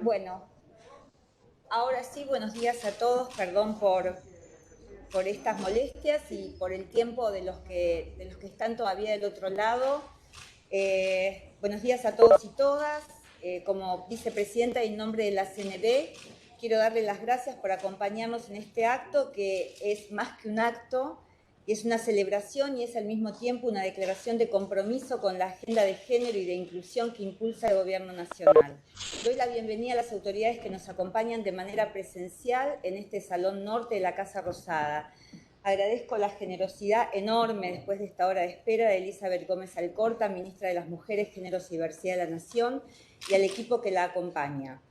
Bueno, ahora sí, buenos días a todos, perdón por estas molestias y por el tiempo de los que están todavía del otro lado. Buenos días a todos y todas. Como vicepresidenta y en nombre de la CNB, quiero darle las gracias por acompañarnos en este acto, que es más que un acto, es una celebración y es al mismo tiempo una declaración de compromiso con la agenda de género y de inclusión que impulsa el Gobierno Nacional. Doy la bienvenida a las autoridades que nos acompañan de manera presencial en este Salón Norte de la Casa Rosada. Agradezco la generosidad enorme después de esta hora de espera de Elizabeth Gómez Alcorta, ministra de las Mujeres, Géneros y Diversidad de la Nación, y al equipo que la acompaña.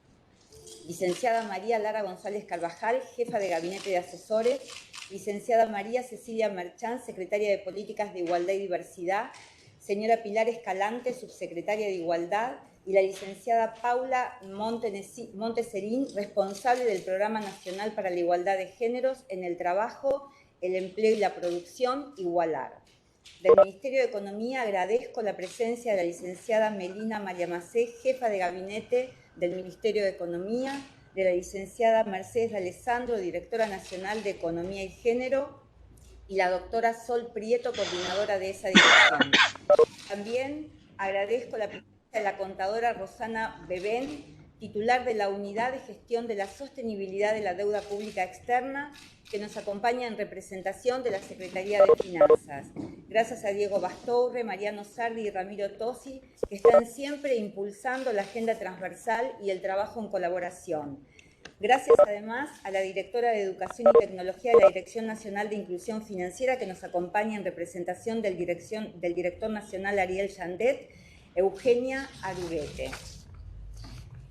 Licenciada María Lara González Carvajal, jefa de Gabinete de Asesores. Licenciada María Cecilia Merchán, secretaria de Políticas de Igualdad y Diversidad. Señora Pilar Escalante, subsecretaria de Igualdad. Y la licenciada Paula Monteserín, responsable del Programa Nacional para la Igualdad de Géneros en el Trabajo, el Empleo y la Producción, Igualar. Del Ministerio de Economía agradezco la presencia de la licenciada Melina Mariamacé, jefa de gabinete del Ministerio de Economía, de la licenciada Mercedes Alessandro, directora nacional de Economía y Género, y la doctora Sol Prieto, coordinadora de esa dirección. También agradezco la presencia de la contadora Rosana Bebén, titular de la Unidad de Gestión de la Sostenibilidad de la Deuda Pública Externa, que nos acompaña en representación de la Secretaría de Finanzas. Gracias a Diego Bastorre, Mariano Sardi y Ramiro Tosi, que están siempre impulsando la agenda transversal y el trabajo en colaboración. Gracias además a la directora de Educación y Tecnología de la Dirección Nacional de Inclusión Financiera, que nos acompaña en representación del director nacional Ariel Yandet, Eugenia Aruguete.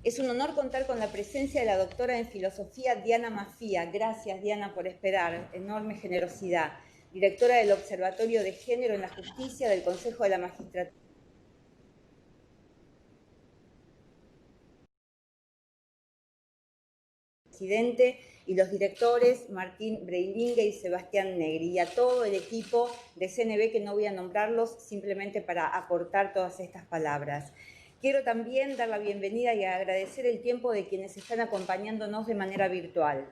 Es un honor contar con la presencia de la doctora en Filosofía Diana Mafía. Gracias, Diana, por esperar. Enorme generosidad. Directora del Observatorio de Género en la Justicia del Consejo de la Magistratura. Presidente y los directores Martín Breilingue y Sebastián Negri, y a todo el equipo de CNB, que no voy a nombrarlos simplemente para acortar todas estas palabras. Quiero también dar la bienvenida y agradecer el tiempo de quienes están acompañándonos de manera virtual,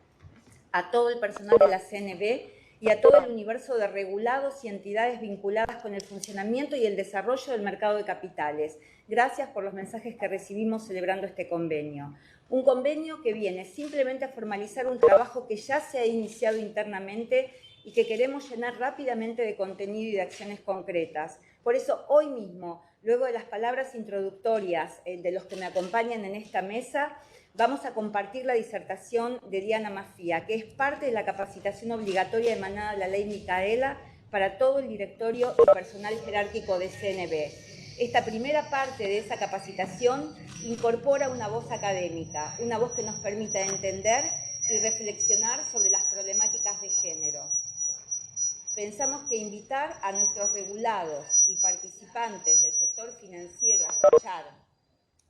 a todo el personal de la CNB y a todo el universo de regulados y entidades vinculadas con el funcionamiento y el desarrollo del mercado de capitales. Gracias por los mensajes que recibimos celebrando este convenio. Un convenio que viene simplemente a formalizar un trabajo que ya se ha iniciado internamente y que queremos llenar rápidamente de contenido y de acciones concretas. Por eso, hoy mismo, luego de las palabras introductorias de los que me acompañan en esta mesa, vamos a compartir la disertación de Diana Mafía, que es parte de la capacitación obligatoria emanada de la Ley Micaela para todo el directorio y personal jerárquico de CNB. Esta primera parte de esa capacitación incorpora una voz académica, una voz que nos permita entender y reflexionar sobre las problemáticas de género. Pensamos que invitar a nuestros regulados y participantes del sector financiero a escuchar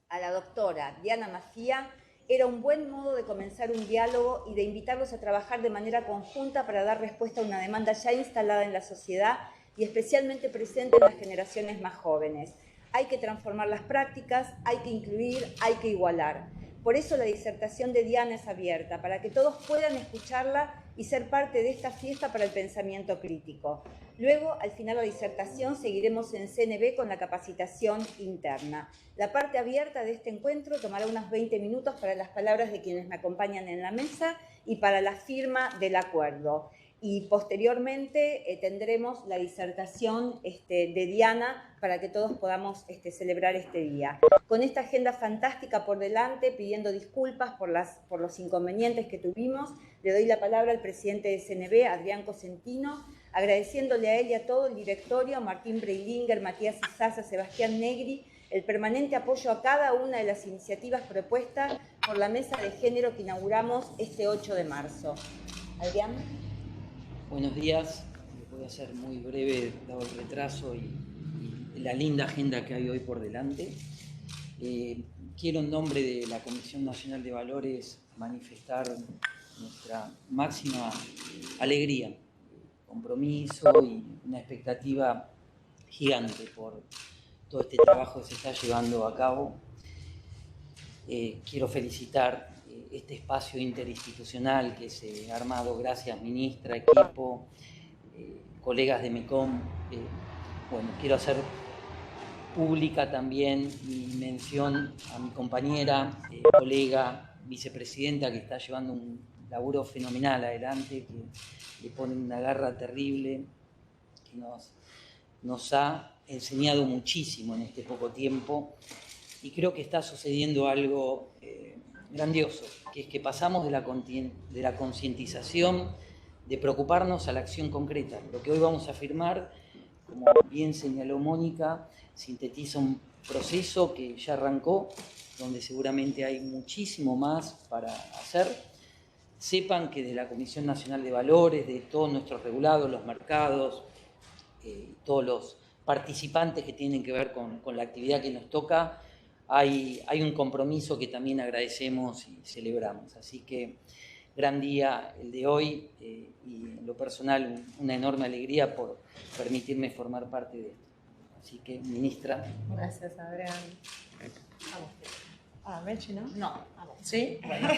a la doctora Diana Mafía era un buen modo de comenzar un diálogo y de invitarlos a trabajar de manera conjunta para dar respuesta a una demanda ya instalada en la sociedad y especialmente presente en las generaciones más jóvenes. Hay que transformar las prácticas, hay que incluir, hay que igualar. Por eso la disertación de Diana es abierta, para que todos puedan escucharla y ser parte de esta fiesta para el pensamiento crítico. Luego, al final de la disertación, seguiremos en CNB con la capacitación interna. La parte abierta de este encuentro tomará unos 20 minutos para las palabras de quienes me acompañan en la mesa y para la firma del acuerdo. Y posteriormente tendremos la disertación de Diana para que todos podamos celebrar este día. Con esta agenda fantástica por delante, pidiendo disculpas por los inconvenientes que tuvimos, le doy la palabra al presidente de CNB, Adrián Cosentino, agradeciéndole a él y a todo el directorio, a Martín Breilinger, Matías Izaza, Sebastián Negri, el permanente apoyo a cada una de las iniciativas propuestas por la Mesa de Género que inauguramos este 8 de marzo. Adrián. Buenos días, voy a ser muy breve dado el retraso y la linda agenda que hay hoy por delante. Quiero en nombre de la Comisión Nacional de Valores manifestar nuestra máxima alegría, compromiso y una expectativa gigante por todo este trabajo que se está llevando a cabo. Quiero felicitar este espacio interinstitucional que se ha armado, gracias ministra, equipo, colegas de MECOM. Bueno, quiero hacer pública también mi mención a mi compañera, colega, vicepresidenta, que está llevando un laburo fenomenal adelante, que le pone una garra terrible, que nos ha enseñado muchísimo en este poco tiempo, y creo que está sucediendo algo grandioso, que es que pasamos de la concientización, de preocuparnos a la acción concreta. Lo que hoy vamos a firmar, como bien señaló Mónica, sintetiza un proceso que ya arrancó, donde seguramente hay muchísimo más para hacer. Sepan que de la Comisión Nacional de Valores, de todos nuestros regulados, los mercados, todos los participantes que tienen que ver con la actividad que nos toca, hay un compromiso que también agradecemos y celebramos. Así que gran día el de hoy, y en lo personal una enorme alegría por permitirme formar parte de esto. Así que, ministra. Gracias, Adrián. Vamos. Ah, Mechi, ¿no? No. Vamos. ¿Sí? Bueno.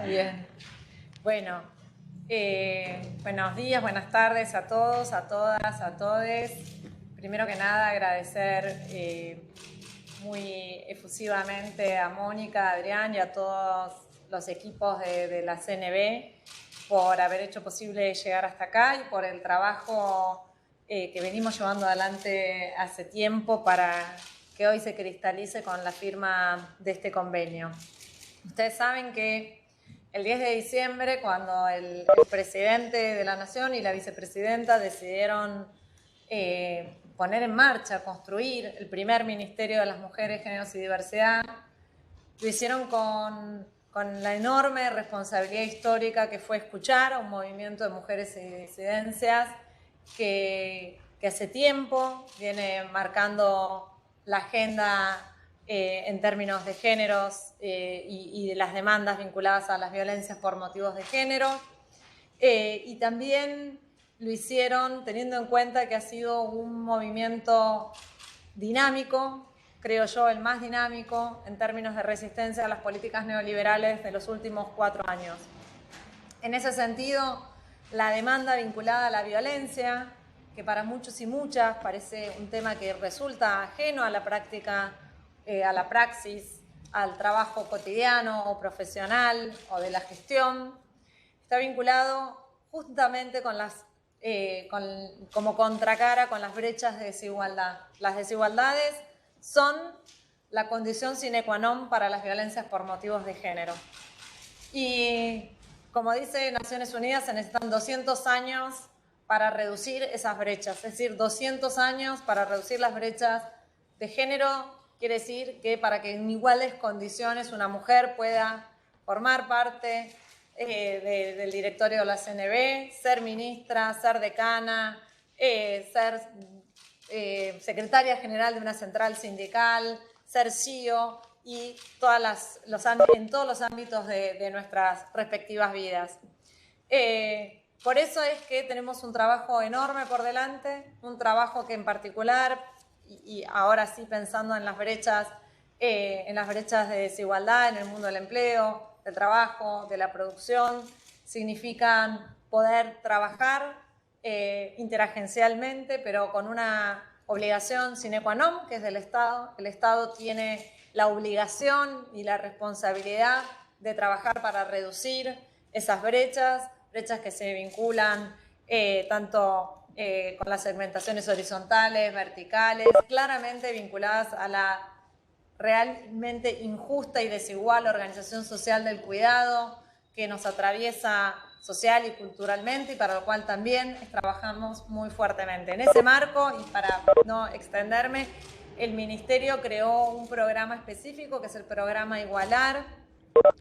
Muy bien. Bueno, buenos días, buenas tardes a todos, a todas, a todes. Primero que nada, agradecer muy efusivamente a Mónica, a Adrián y a todos los equipos de la CNB por haber hecho posible llegar hasta acá y por el trabajo que venimos llevando adelante hace tiempo para que hoy se cristalice con la firma de este convenio. Ustedes saben que el 10 de diciembre, cuando el presidente de la Nación y la vicepresidenta decidieron poner en marcha, construir el primer Ministerio de las Mujeres, Géneros y Diversidad, lo hicieron con la enorme responsabilidad histórica que fue escuchar a un movimiento de mujeres y disidencias que hace tiempo viene marcando la agenda en términos de géneros y de las demandas vinculadas a las violencias por motivos de género. Y también lo hicieron teniendo en cuenta que ha sido un movimiento dinámico, creo yo, el más dinámico en términos de resistencia a las políticas neoliberales de los últimos 4 años. En ese sentido, la demanda vinculada a la violencia, que para muchos y muchas parece un tema que resulta ajeno a la práctica, a la praxis, al trabajo cotidiano o profesional o de la gestión, está vinculado justamente con como contracara con las brechas de desigualdad. Las desigualdades son la condición sine qua non para las violencias por motivos de género. Y como dice Naciones Unidas, se necesitan 200 años para reducir esas brechas, es decir, 200 años para reducir las brechas de género. Quiere decir que para que en iguales condiciones una mujer pueda formar parte del directorio de la CNB, ser ministra, ser decana, ser secretaria general de una central sindical, ser CEO y en todos los ámbitos de nuestras respectivas vidas. Por eso es que tenemos un trabajo enorme por delante, un trabajo que en particular, y ahora sí pensando en las brechas de desigualdad en el mundo del empleo, del trabajo, de la producción, significan poder trabajar interagencialmente, pero con una obligación sine qua non, que es del Estado. El Estado tiene la obligación y la responsabilidad de trabajar para reducir esas brechas que se vinculan tanto con las segmentaciones horizontales, verticales, claramente vinculadas a la realmente injusta y desigual organización social del cuidado que nos atraviesa social y culturalmente y para lo cual también trabajamos muy fuertemente. En ese marco, y para no extenderme, el Ministerio creó un programa específico que es el programa Igualar,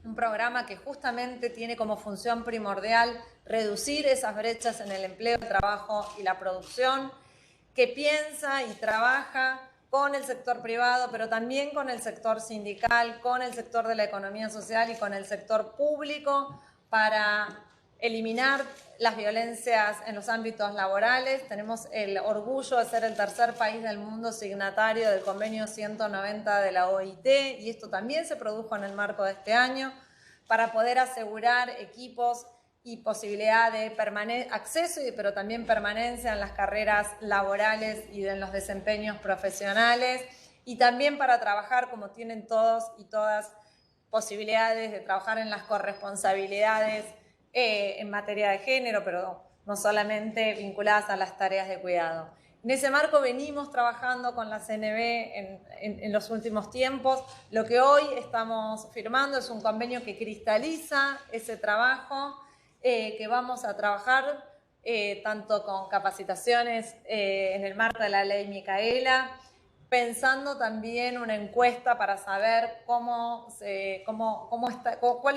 un programa que justamente tiene como función primordial reducir esas brechas en el empleo, el trabajo y la producción, que piensa y trabaja con el sector privado, pero también con el sector sindical, con el sector de la economía social y con el sector público para eliminar las violencias en los ámbitos laborales. Tenemos el orgullo de ser el tercer país del mundo signatario del convenio 190 de la OIT, y esto también se produjo en el marco de este año, para poder asegurar equipos y posibilidad de acceso, pero también permanencia en las carreras laborales y en los desempeños profesionales, y también para trabajar, como tienen todos y todas, posibilidades de trabajar en las corresponsabilidades en materia de género, pero no solamente vinculadas a las tareas de cuidado. En ese marco venimos trabajando con la CNB en los últimos tiempos. Lo que hoy estamos firmando es un convenio que cristaliza ese trabajo, que vamos a trabajar tanto con capacitaciones en el marco de la ley Micaela, pensando también una encuesta para saber cuál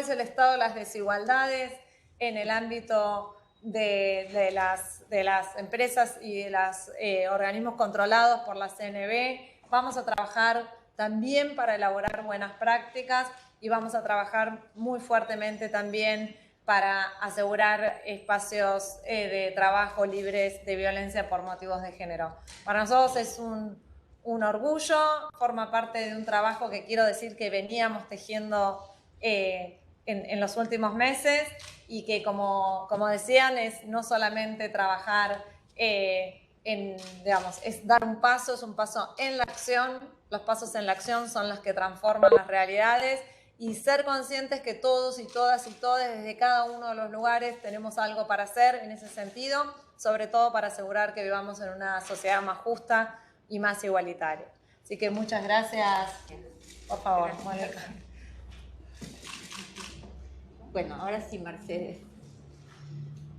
es el estado de las desigualdades en el ámbito de las empresas y de los organismos controlados por la CNB. Vamos a trabajar también para elaborar buenas prácticas y vamos a trabajar muy fuertemente también para asegurar espacios de trabajo libres de violencia por motivos de género. Para nosotros es un orgullo, forma parte de un trabajo que quiero decir que veníamos tejiendo en los últimos meses, y que como decían, es no solamente trabajar es dar un paso, es un paso en la acción. Los pasos en la acción son los que transforman las realidades, y ser conscientes que todos y todas y todos desde cada uno de los lugares tenemos algo para hacer en ese sentido, sobre todo para asegurar que vivamos en una sociedad más justa y más igualitaria. Así que muchas gracias. Por favor, Mónica. Bueno, ahora sí, Mercedes.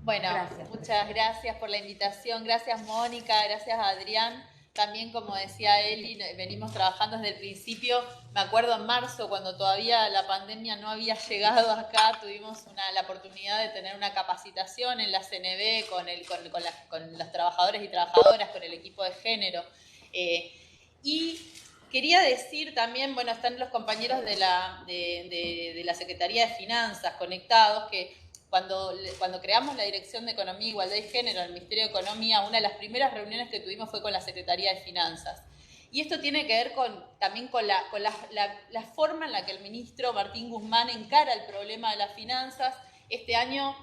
Bueno, Gracias. muchas gracias por la invitación. Gracias, Mónica. Gracias, Adrián. También, como decía Eli, venimos trabajando desde el principio. Me acuerdo en marzo, cuando todavía la pandemia no había llegado acá, tuvimos la oportunidad de tener una capacitación en la CNB con los trabajadores y trabajadoras, con el equipo de género. Y quería decir también, bueno, están los compañeros de la Secretaría de Finanzas conectados, que cuando creamos la Dirección de Economía, Igualdad y Género en el Ministerio de Economía, una de las primeras reuniones que tuvimos fue con la Secretaría de Finanzas. Y esto tiene que ver también con la forma en la que el ministro Martín Guzmán encara el problema de las finanzas. Este año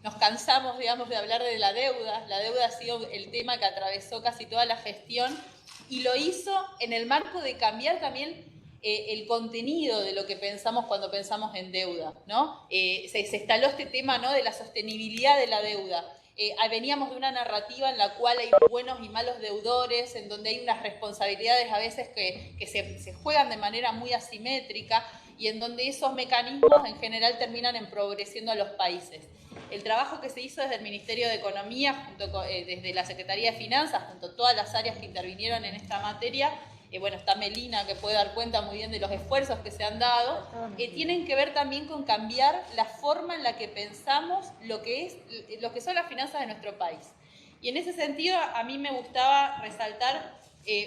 nos cansamos, digamos, de hablar de la deuda. La deuda ha sido el tema que atravesó casi toda la gestión, y lo hizo en el marco de cambiar también el contenido de lo que pensamos cuando pensamos en deuda, ¿no? Se instaló este tema, ¿no?, de la sostenibilidad de la deuda. Veníamos de una narrativa en la cual hay buenos y malos deudores, en donde hay unas responsabilidades a veces que se juegan de manera muy asimétrica, y en donde esos mecanismos en general terminan empobreciendo a los países. El trabajo que se hizo desde el Ministerio de Economía, desde la Secretaría de Finanzas, junto a todas las áreas que intervinieron en esta materia, bueno, está Melina, que puede dar cuenta muy bien de los esfuerzos que se han dado, tienen que ver también con cambiar la forma en la que pensamos lo que son las finanzas de nuestro país. Y en ese sentido, a mí me gustaba resaltar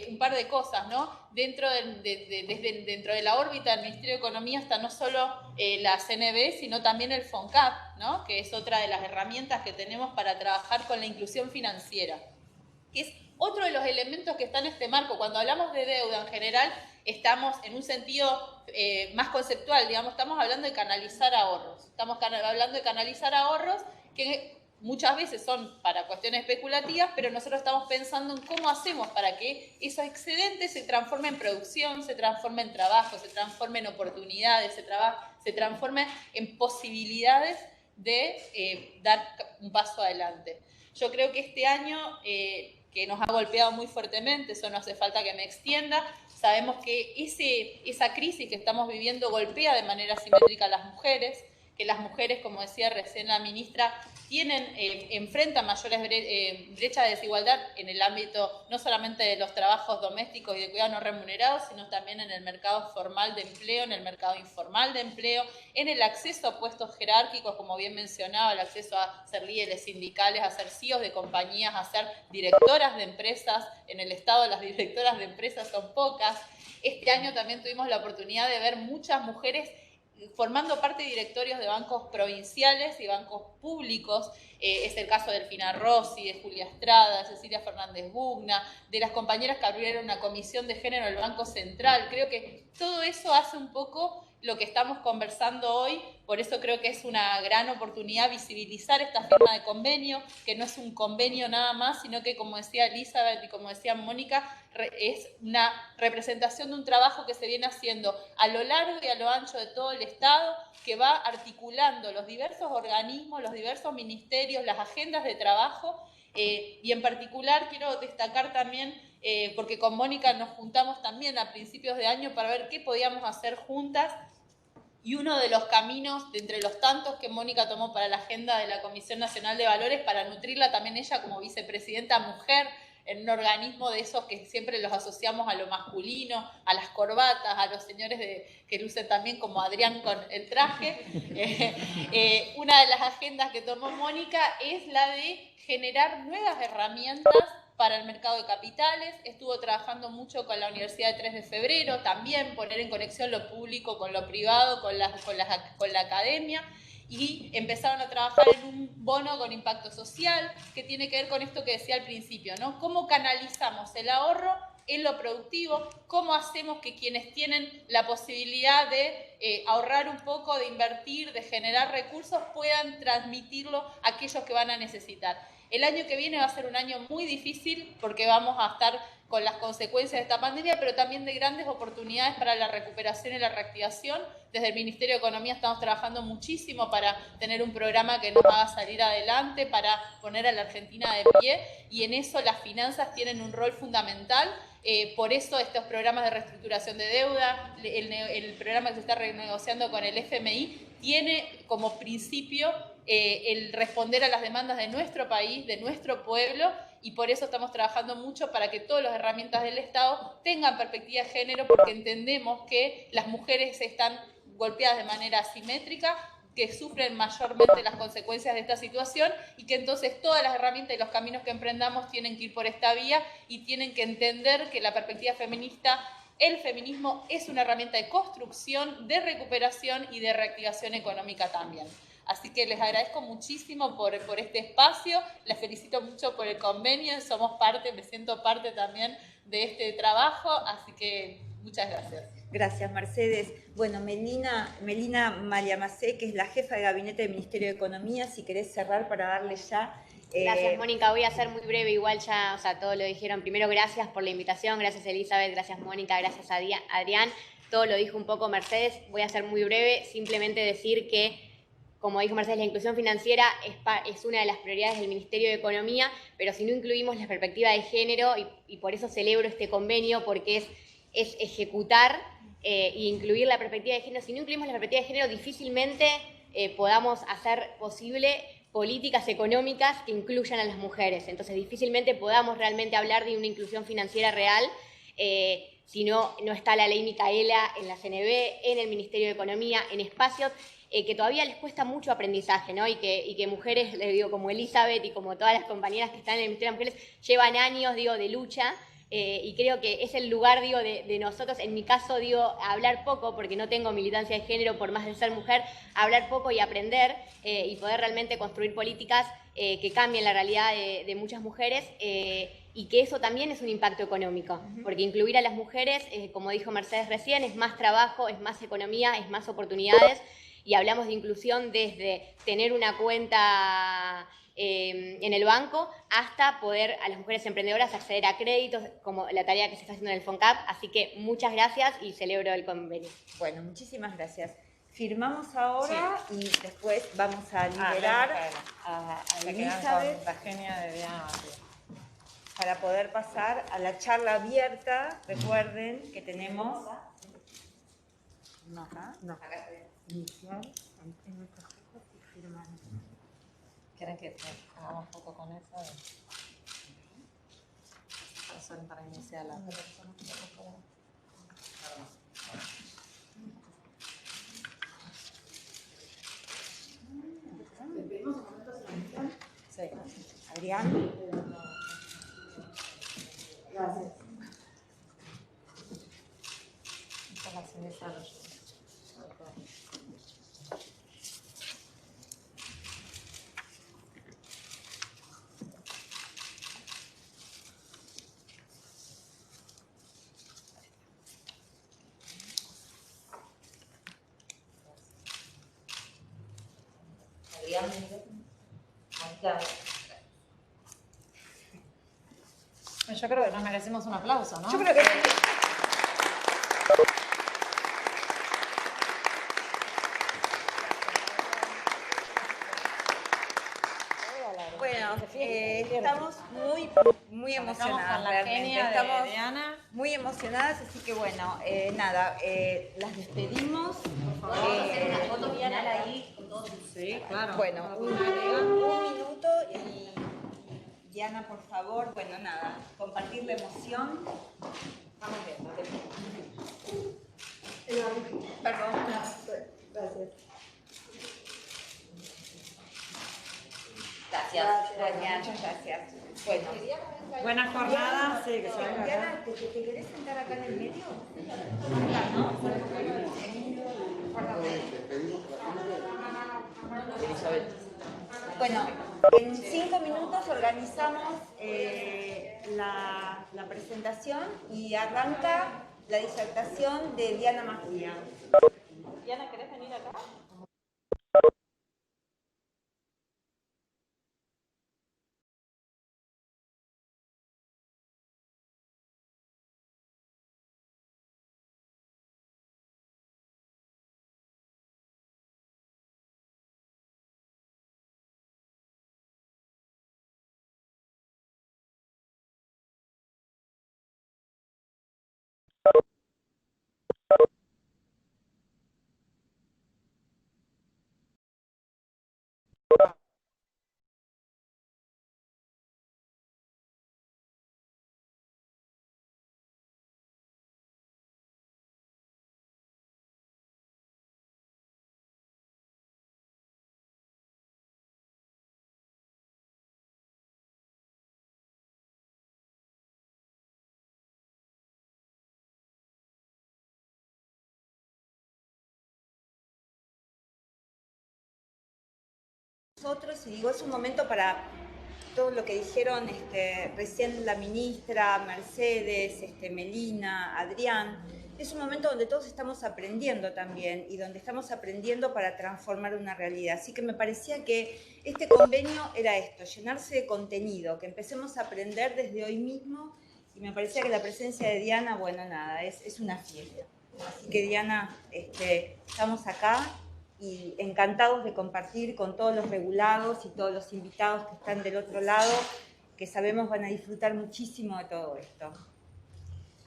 un par de cosas, ¿no? Dentro de la órbita del Ministerio de Economía está no solo la CNB, sino también el FONCAP, ¿no?, que es otra de las herramientas que tenemos para trabajar con la inclusión financiera, que es otro de los elementos que está en este marco. Cuando hablamos de deuda en general, estamos en un sentido más conceptual, digamos, estamos hablando de canalizar ahorros. Estamos hablando de canalizar ahorros que muchas veces son para cuestiones especulativas, pero nosotros estamos pensando en cómo hacemos para que esos excedentes se transformen en producción, se transformen en trabajo, se transformen en oportunidades, se transformen en posibilidades de dar un paso adelante. Yo creo que este año, que nos ha golpeado muy fuertemente, eso no hace falta que me extienda, sabemos que esa crisis que estamos viviendo golpea de manera asimétrica a las mujeres, que las mujeres, como decía recién la ministra, enfrentan mayores brechas de desigualdad en el ámbito no solamente de los trabajos domésticos y de cuidado no remunerados, sino también en el mercado formal de empleo, en el mercado informal de empleo, en el acceso a puestos jerárquicos, como bien mencionaba, el acceso a ser líderes sindicales, a ser CEOs de compañías, a ser directoras de empresas. En el Estado las directoras de empresas son pocas. Este año también tuvimos la oportunidad de ver muchas mujeres formando parte de directorios de bancos provinciales y bancos públicos. Es el caso de Delfina Rossi, de Julia Estrada, Cecilia Fernández Bugna, de las compañeras que abrieron una comisión de género del Banco Central. Creo que todo eso hace un poco lo que estamos conversando hoy, por eso creo que es una gran oportunidad visibilizar esta firma de convenio, que no es un convenio nada más, sino que, como decía Elizabeth y como decía Mónica, es una representación de un trabajo que se viene haciendo a lo largo y a lo ancho de todo el Estado, que va articulando los diversos organismos, los diversos ministerios, las agendas de trabajo, y en particular quiero destacar también, porque con Mónica nos juntamos también a principios de año para ver qué podíamos hacer juntas, y uno de los caminos, de entre los tantos que Mónica tomó para la agenda de la Comisión Nacional de Valores, para nutrirla también ella como vicepresidenta mujer, en un organismo de esos que siempre los asociamos a lo masculino, a las corbatas, a los señores que lucen también como Adrián con el traje. Una de las agendas que tomó Mónica es la de generar nuevas herramientas para el mercado de capitales. Estuvo trabajando mucho con la Universidad de 3 de Febrero, también poner en conexión lo público con lo privado, con la academia, y empezaron a trabajar en un bono con impacto social, que tiene que ver con esto que decía al principio, ¿no? ¿Cómo canalizamos el ahorro en lo productivo? ¿Cómo hacemos que quienes tienen la posibilidad de ahorrar un poco, de invertir, de generar recursos, puedan transmitirlo a aquellos que van a necesitar? El año que viene va a ser un año muy difícil porque vamos a estar con las consecuencias de esta pandemia, pero también de grandes oportunidades para la recuperación y la reactivación. Desde el Ministerio de Economía estamos trabajando muchísimo para tener un programa que nos haga salir adelante, para poner a la Argentina de pie, y en eso las finanzas tienen un rol fundamental. Por eso estos programas de reestructuración de deuda, el programa que se está renegociando con el FMI, tiene como principio el responder a las demandas de nuestro país, de nuestro pueblo, y por eso estamos trabajando mucho para que todas las herramientas del Estado tengan perspectiva de género, porque entendemos que las mujeres están golpeadas de manera asimétrica, que sufren mayormente las consecuencias de esta situación, y que entonces todas las herramientas y los caminos que emprendamos tienen que ir por esta vía y tienen que entender que la perspectiva feminista, el feminismo, es una herramienta de construcción, de recuperación y de reactivación económica también. Así que les agradezco muchísimo por este espacio, les felicito mucho por el convenio, somos parte, me siento parte también de este trabajo, así que muchas gracias. Gracias, Mercedes. Bueno, Melina Mariamacé, que es la jefa de gabinete del Ministerio de Economía, si querés cerrar para darle ya... Gracias, Mónica. Voy a ser muy breve, igual ya, o sea, todo lo dijeron. Primero, gracias por la invitación, gracias Elizabeth, gracias Mónica, gracias Adrián. Todo lo dijo un poco Mercedes. Voy a ser muy breve, simplemente decir que, como dijo Mercedes, la inclusión financiera es una de las prioridades del Ministerio de Economía, pero si no incluimos la perspectiva de género, y por eso celebro este convenio, porque es ejecutar e incluir la perspectiva de género. Si no incluimos la perspectiva de género, difícilmente podamos hacer posible políticas económicas que incluyan a las mujeres. Entonces, difícilmente podamos realmente hablar de una inclusión financiera real si no está la ley Micaela en la CNB, en el Ministerio de Economía, en espacios que todavía les cuesta mucho aprendizaje, ¿no? Y que mujeres, les digo, como Elizabeth y como todas las compañeras que están en el Ministerio de Mujeres, llevan años, de lucha. Y creo que es el lugar, de nosotros, en mi caso, hablar poco, porque no tengo militancia de género, por más de ser mujer, hablar poco y aprender, y poder realmente construir políticas que cambien la realidad de muchas mujeres, y que eso también es un impacto económico, porque incluir a las mujeres, como dijo Mercedes recién, es más trabajo, es más economía, es más oportunidades, y hablamos de inclusión desde tener una cuenta en el banco, hasta poder a las mujeres emprendedoras acceder a créditos, como la tarea que se está haciendo en el FONCAP. Así que muchas gracias y celebro el convenio. Bueno, muchísimas gracias. Firmamos ahora, sí, y después vamos a liberar a Elizabeth la genia de Diana para poder pasar a la charla abierta. Recuerden que tenemos... Acá iniciar en nuestros hijos y firmar. ¿Quieren que hagamos un poco con eso? Eso para iniciar la... Sí. Adrián. Gracias. Estas las iniciales. Yo creo que nos merecemos un aplauso, ¿no? Yo creo que bueno, estamos muy emocionadas. Con la realmente. genia de Estamos Diana. muy emocionadas, así que bueno, nada, las despedimos. Sí, claro. Bueno, un minuto y Diana, por favor, bueno, nada, compartir la emoción. Vamos viendo. Perdón, gracias. Gracias, muchas gracias. Bueno, Buena jornada. Sí, que se venga acá. Diana, ¿te querés sentar acá en el medio? Acá, ¿no? Elizabeth. Bueno, en 5 minutos organizamos la presentación y arranca la disertación de Diana Macía. Diana, ¿querés venir acá? Nosotros, y digo, es un momento para todo lo que dijeron recién la ministra, Mercedes, Melina, Adrián. Es un momento donde todos estamos aprendiendo también y donde estamos aprendiendo para transformar una realidad. Así que me parecía que este convenio era esto, llenarse de contenido, que empecemos a aprender desde hoy mismo, y me parecía que la presencia de Diana, bueno, nada, es una fiesta. Así que Diana, estamos acá y encantados de compartir con todos los regulados y todos los invitados que están del otro lado, que sabemos van a disfrutar muchísimo de todo esto.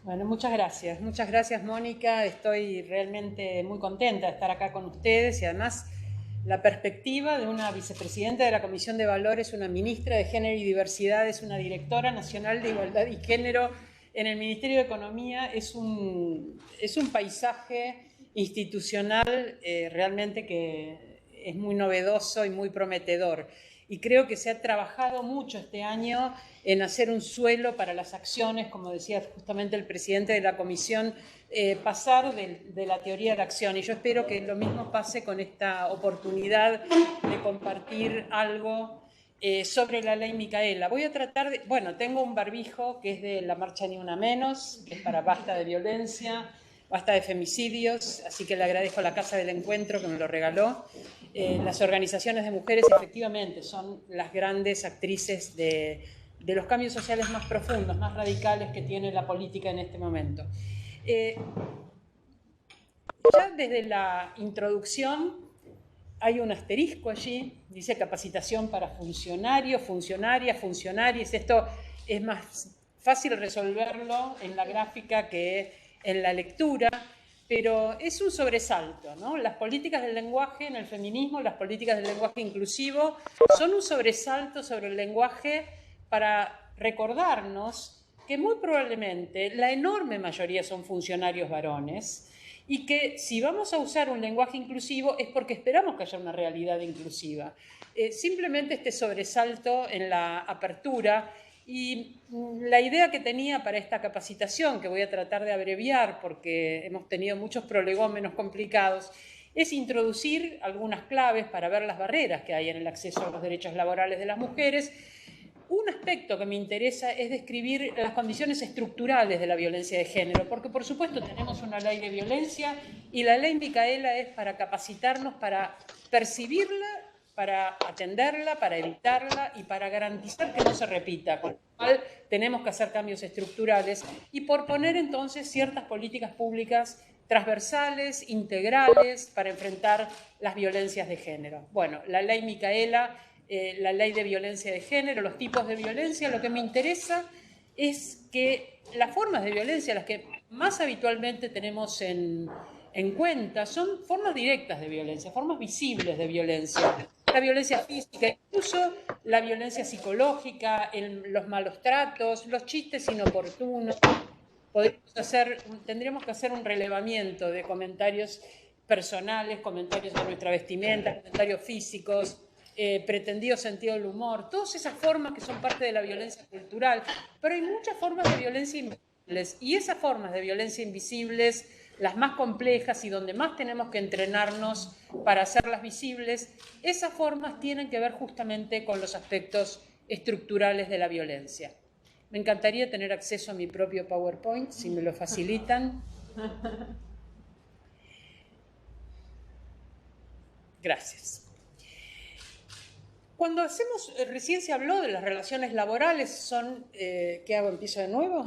Bueno, muchas gracias Mónica, estoy realmente muy contenta de estar acá con ustedes y además la perspectiva de una vicepresidenta de la Comisión de Valores, una ministra de Género y Diversidad, es una directora nacional de Igualdad y Género en el Ministerio de Economía, es un paisaje institucional realmente que es muy novedoso y muy prometedor. Y creo que se ha trabajado mucho este año en hacer un suelo para las acciones, como decía justamente el presidente de la comisión, pasar de la teoría a la acción. Y yo espero que lo mismo pase con esta oportunidad de compartir algo sobre la ley Micaela. Voy a tratar de... Bueno, tengo un barbijo que es de la Marcha Ni Una Menos, que es para basta de violencia, basta de femicidios, así que le agradezco a la Casa del Encuentro que me lo regaló. Las organizaciones de mujeres efectivamente son las grandes actrices de los cambios sociales más profundos, más radicales que tiene la política en este momento. Ya desde la introducción hay un asterisco allí, dice capacitación para funcionarios, funcionarias, funcionarias. Esto es más fácil resolverlo en la gráfica que en la lectura, pero es un sobresalto, ¿no? Las políticas del lenguaje en el feminismo, las políticas del lenguaje inclusivo, son un sobresalto sobre el lenguaje para recordarnos que muy probablemente la enorme mayoría son funcionarios varones y que si vamos a usar un lenguaje inclusivo es porque esperamos que haya una realidad inclusiva. Simplemente este sobresalto en la apertura. Y la idea que tenía para esta capacitación, que voy a tratar de abreviar porque hemos tenido muchos prolegómenos complicados, es introducir algunas claves para ver las barreras que hay en el acceso a los derechos laborales de las mujeres. Un aspecto que me interesa es describir las condiciones estructurales de la violencia de género, porque por supuesto tenemos una ley de violencia y la ley Micaela es para capacitarnos, para percibirla, para atenderla, para evitarla y para garantizar que no se repita, con lo cual tenemos que hacer cambios estructurales y por poner entonces ciertas políticas públicas transversales, integrales, para enfrentar las violencias de género. Bueno, la ley Micaela, la ley de violencia de género, los tipos de violencia, lo que me interesa es que las formas de violencia, las que más habitualmente tenemos en cuenta, son formas directas de violencia, formas visibles de violencia. La violencia física, incluso la violencia psicológica, los malos tratos, los chistes inoportunos. Tendríamos que hacer un relevamiento de comentarios personales, comentarios de nuestra vestimenta, comentarios físicos, pretendido sentido del humor, todas esas formas que son parte de la violencia cultural, pero hay muchas formas de violencia invisibles y esas formas de violencia invisibles, las más complejas y donde más tenemos que entrenarnos para hacerlas visibles, esas formas tienen que ver justamente con los aspectos estructurales de la violencia. Me encantaría tener acceso a mi propio PowerPoint, si me lo facilitan. Gracias. Cuando hacemos, recién se habló de las relaciones laborales, ¿qué hago? ¿Empiezo de nuevo?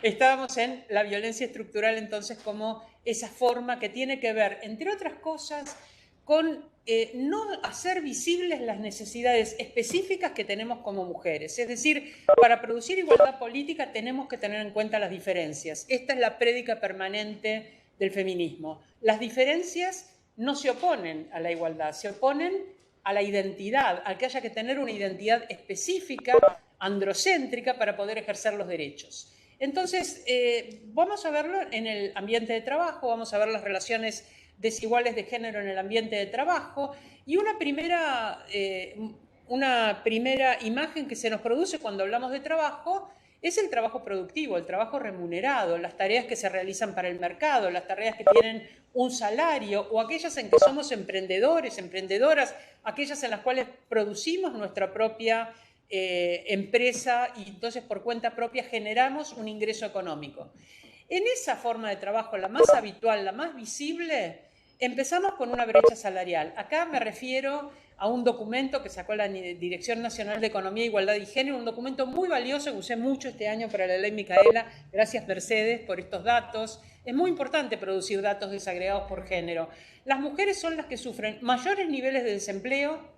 Estábamos en la violencia estructural, entonces, como esa forma que tiene que ver, entre otras cosas, con no hacer visibles las necesidades específicas que tenemos como mujeres. Es decir, para producir igualdad política tenemos que tener en cuenta las diferencias. Esta es la prédica permanente del feminismo. Las diferencias no se oponen a la igualdad, se oponen a la identidad, a que haya que tener una identidad específica, androcéntrica, para poder ejercer los derechos. Entonces, vamos a verlo en el ambiente de trabajo, vamos a ver las relaciones desiguales de género en el ambiente de trabajo y una primera imagen que se nos produce cuando hablamos de trabajo es el trabajo productivo, el trabajo remunerado, las tareas que se realizan para el mercado, las tareas que tienen un salario o aquellas en que somos emprendedores, emprendedoras, aquellas en las cuales producimos nuestra propia empresa y entonces por cuenta propia generamos un ingreso económico. En esa forma de trabajo, la más habitual, la más visible, empezamos con una brecha salarial. Acá me refiero a un documento que sacó la Dirección Nacional de Economía, Igualdad y Género, un documento muy valioso que usé mucho este año para la ley Micaela. Gracias, Mercedes, por estos datos. Es muy importante producir datos desagregados por género. Las mujeres son las que sufren mayores niveles de desempleo,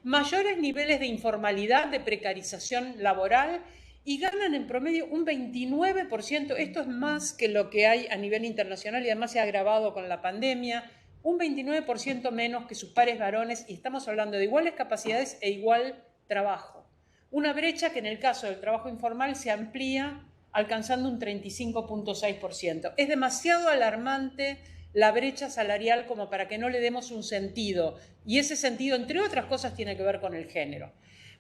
mayores niveles de informalidad, de precarización laboral y ganan en promedio un 29%. Esto es más que lo que hay a nivel internacional y además se ha agravado con la pandemia. Un 29% menos que sus pares varones y estamos hablando de iguales capacidades e igual trabajo. Una brecha que en el caso del trabajo informal se amplía alcanzando un 35.6%. Es demasiado alarmante la brecha salarial como para que no le demos un sentido y ese sentido, entre otras cosas, tiene que ver con el género.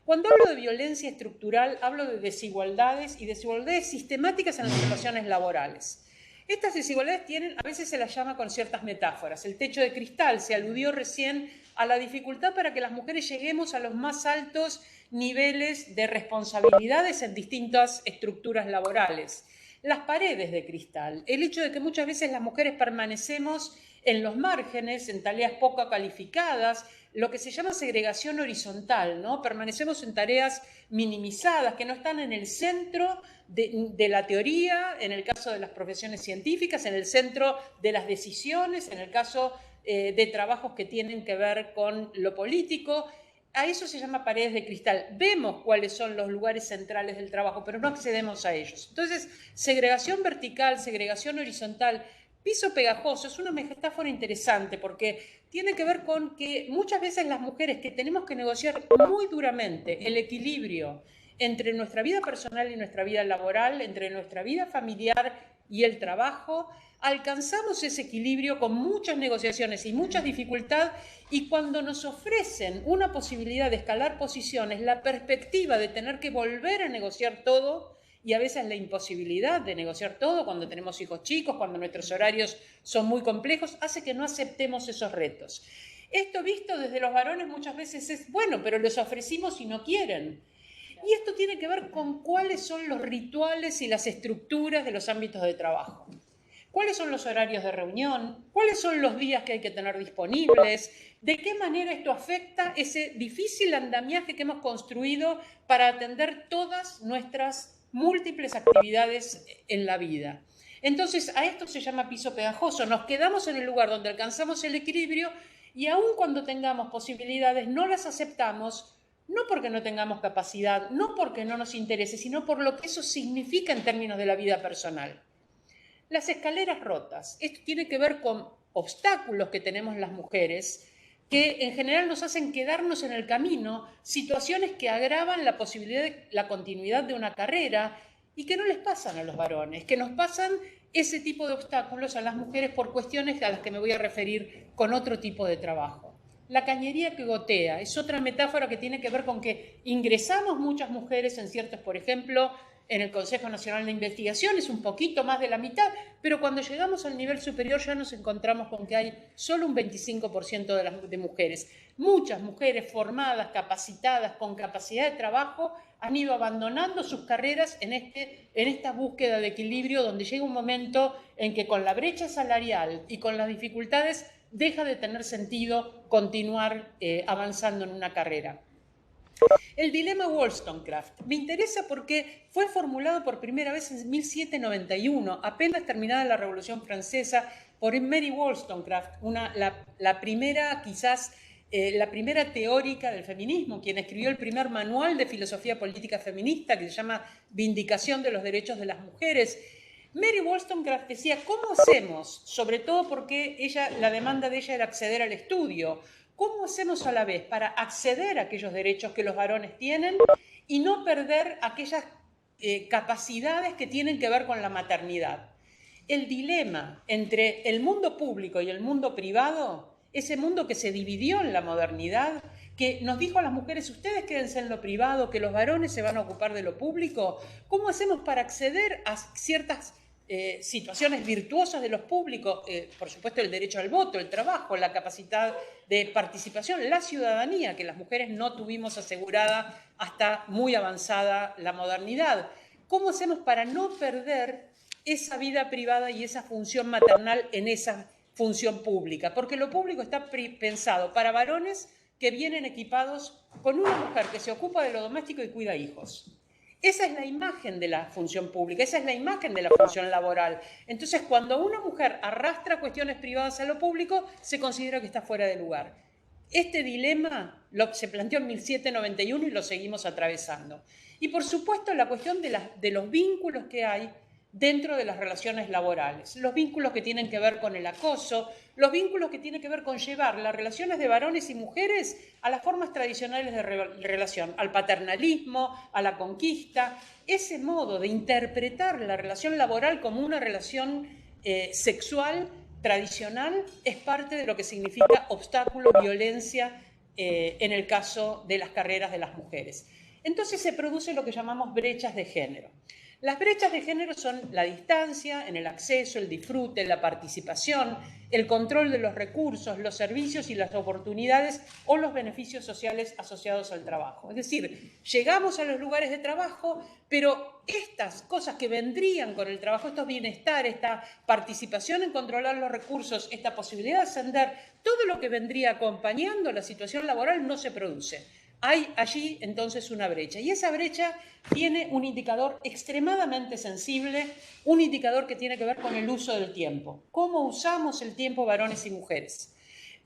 Cuando hablo de violencia estructural, hablo de desigualdades y desigualdades sistemáticas en las relaciones laborales. Estas desigualdades a veces se las llama con ciertas metáforas. El techo de cristal, se aludió recién a la dificultad para que las mujeres lleguemos a los más altos niveles de responsabilidades en distintas estructuras laborales. Las paredes de cristal, el hecho de que muchas veces las mujeres permanecemos en los márgenes, en tareas poco calificadas, lo que se llama segregación horizontal, ¿no? Permanecemos en tareas minimizadas, que no están en el centro de la teoría, en el caso de las profesiones científicas, en el centro de las decisiones, en el caso de trabajos que tienen que ver con lo político. A eso se llama paredes de cristal. Vemos cuáles son los lugares centrales del trabajo, pero no accedemos a ellos. Entonces, segregación vertical, segregación horizontal, piso pegajoso, es una metáfora interesante porque tiene que ver con que muchas veces las mujeres que tenemos que negociar muy duramente el equilibrio entre nuestra vida personal y nuestra vida laboral, entre nuestra vida familiar y el trabajo, alcanzamos ese equilibrio con muchas negociaciones y mucha dificultad y cuando nos ofrecen una posibilidad de escalar posiciones, la perspectiva de tener que volver a negociar todo y a veces la imposibilidad de negociar todo cuando tenemos hijos chicos, cuando nuestros horarios son muy complejos, hace que no aceptemos esos retos. Esto visto desde los varones muchas veces es, bueno, pero les ofrecimos y no quieren. Y esto tiene que ver con cuáles son los rituales y las estructuras de los ámbitos de trabajo. cuáles son los horarios de reunión, cuáles son los días que hay que tener disponibles, de qué manera esto afecta ese difícil andamiaje que hemos construido para atender todas nuestras múltiples actividades en la vida. Entonces, a esto se llama piso pegajoso. Nos quedamos en el lugar donde alcanzamos el equilibrio y aun cuando tengamos posibilidades, no las aceptamos, no porque no tengamos capacidad, no porque no nos interese, sino por lo que eso significa en términos de la vida personal. Las escaleras rotas. Esto tiene que ver con obstáculos que tenemos las mujeres que en general nos hacen quedarnos en el camino, situaciones que agravan la posibilidad de la continuidad de una carrera y que no les pasan a los varones, que nos pasan ese tipo de obstáculos a las mujeres por cuestiones a las que me voy a referir con otro tipo de trabajo. La cañería que gotea es otra metáfora que tiene que ver con que ingresamos muchas mujeres en ciertos, por ejemplo, en el Consejo Nacional de Investigación, es un poquito más de la mitad, pero cuando llegamos al nivel superior ya nos encontramos con que hay solo un 25% de mujeres. Muchas mujeres formadas, capacitadas, con capacidad de trabajo, han ido abandonando sus carreras en esta búsqueda de equilibrio, donde llega un momento en que con la brecha salarial y con las dificultades deja de tener sentido continuar avanzando en una carrera. El dilema Wollstonecraft me interesa porque fue formulado por primera vez en 1791, apenas terminada la Revolución Francesa, por Mary Wollstonecraft, la primera teórica del feminismo, quien escribió el primer manual de filosofía política feminista que se llama Vindicación de los Derechos de las Mujeres. Mary Wollstonecraft decía, ¿cómo hacemos? Sobre todo porque la demanda de ella era acceder al estudio. ¿Cómo hacemos a la vez para acceder a aquellos derechos que los varones tienen y no perder aquellas capacidades que tienen que ver con la maternidad? El dilema entre el mundo público y el mundo privado, ese mundo que se dividió en la modernidad, que nos dijo a las mujeres, ustedes quédense en lo privado, que los varones se van a ocupar de lo público. ¿Cómo hacemos para acceder a ciertas situaciones virtuosas de los públicos? Por supuesto, el derecho al voto, el trabajo, la capacidad de participación, la ciudadanía, que las mujeres no tuvimos asegurada hasta muy avanzada la modernidad. ¿Cómo hacemos para no perder esa vida privada y esa función maternal en esa función pública? Porque lo público está pensado para varones que vienen equipados con una mujer que se ocupa de lo doméstico y cuida hijos. Esa es la imagen de la función pública, esa es la imagen de la función laboral. Entonces, cuando una mujer arrastra cuestiones privadas a lo público, se considera que está fuera de lugar. Este dilema se planteó en 1791 y lo seguimos atravesando. Y, por supuesto, la cuestión de los vínculos que hay dentro de las relaciones laborales, los vínculos que tienen que ver con el acoso, los vínculos que tienen que ver con llevar las relaciones de varones y mujeres a las formas tradicionales de relación, al paternalismo, a la conquista. Ese modo de interpretar la relación laboral como una relación sexual tradicional es parte de lo que significa obstáculo, violencia en el caso de las carreras de las mujeres. Entonces se produce lo que llamamos brechas de género. Las brechas de género son la distancia en el acceso, el disfrute, la participación, el control de los recursos, los servicios y las oportunidades o los beneficios sociales asociados al trabajo. Es decir, llegamos a los lugares de trabajo, pero estas cosas que vendrían con el trabajo, estos bienestar, esta participación en controlar los recursos, esta posibilidad de ascender, todo lo que vendría acompañando la situación laboral no se produce. Hay allí entonces una brecha y esa brecha tiene un indicador extremadamente sensible, un indicador que tiene que ver con el uso del tiempo. ¿Cómo usamos el tiempo varones y mujeres?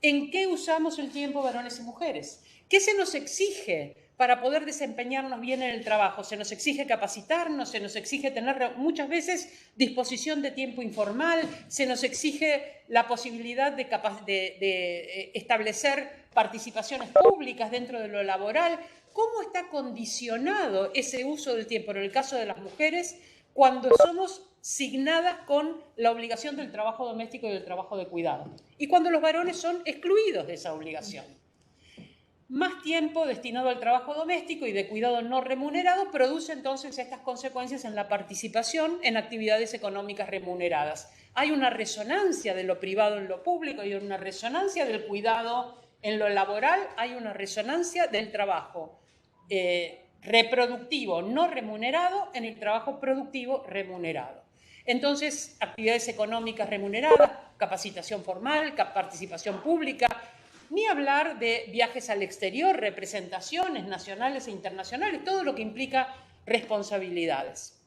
¿En qué usamos el tiempo varones y mujeres? ¿Qué se nos exige para poder desempeñarnos bien en el trabajo? Se nos exige capacitarnos, se nos exige tener muchas veces disposición de tiempo informal, se nos exige la posibilidad de establecer participaciones públicas dentro de lo laboral. ¿Cómo está condicionado ese uso del tiempo en el caso de las mujeres cuando somos signadas con la obligación del trabajo doméstico y del trabajo de cuidado? Y cuando los varones son excluidos de esa obligación. Más tiempo destinado al trabajo doméstico y de cuidado no remunerado produce entonces estas consecuencias en la participación en actividades económicas remuneradas. Hay una resonancia de lo privado en lo público, hay una resonancia del cuidado en lo laboral, hay una resonancia del trabajo reproductivo no remunerado en el trabajo productivo remunerado. Entonces, actividades económicas remuneradas, capacitación formal, participación pública, ni hablar de viajes al exterior, representaciones nacionales e internacionales, todo lo que implica responsabilidades.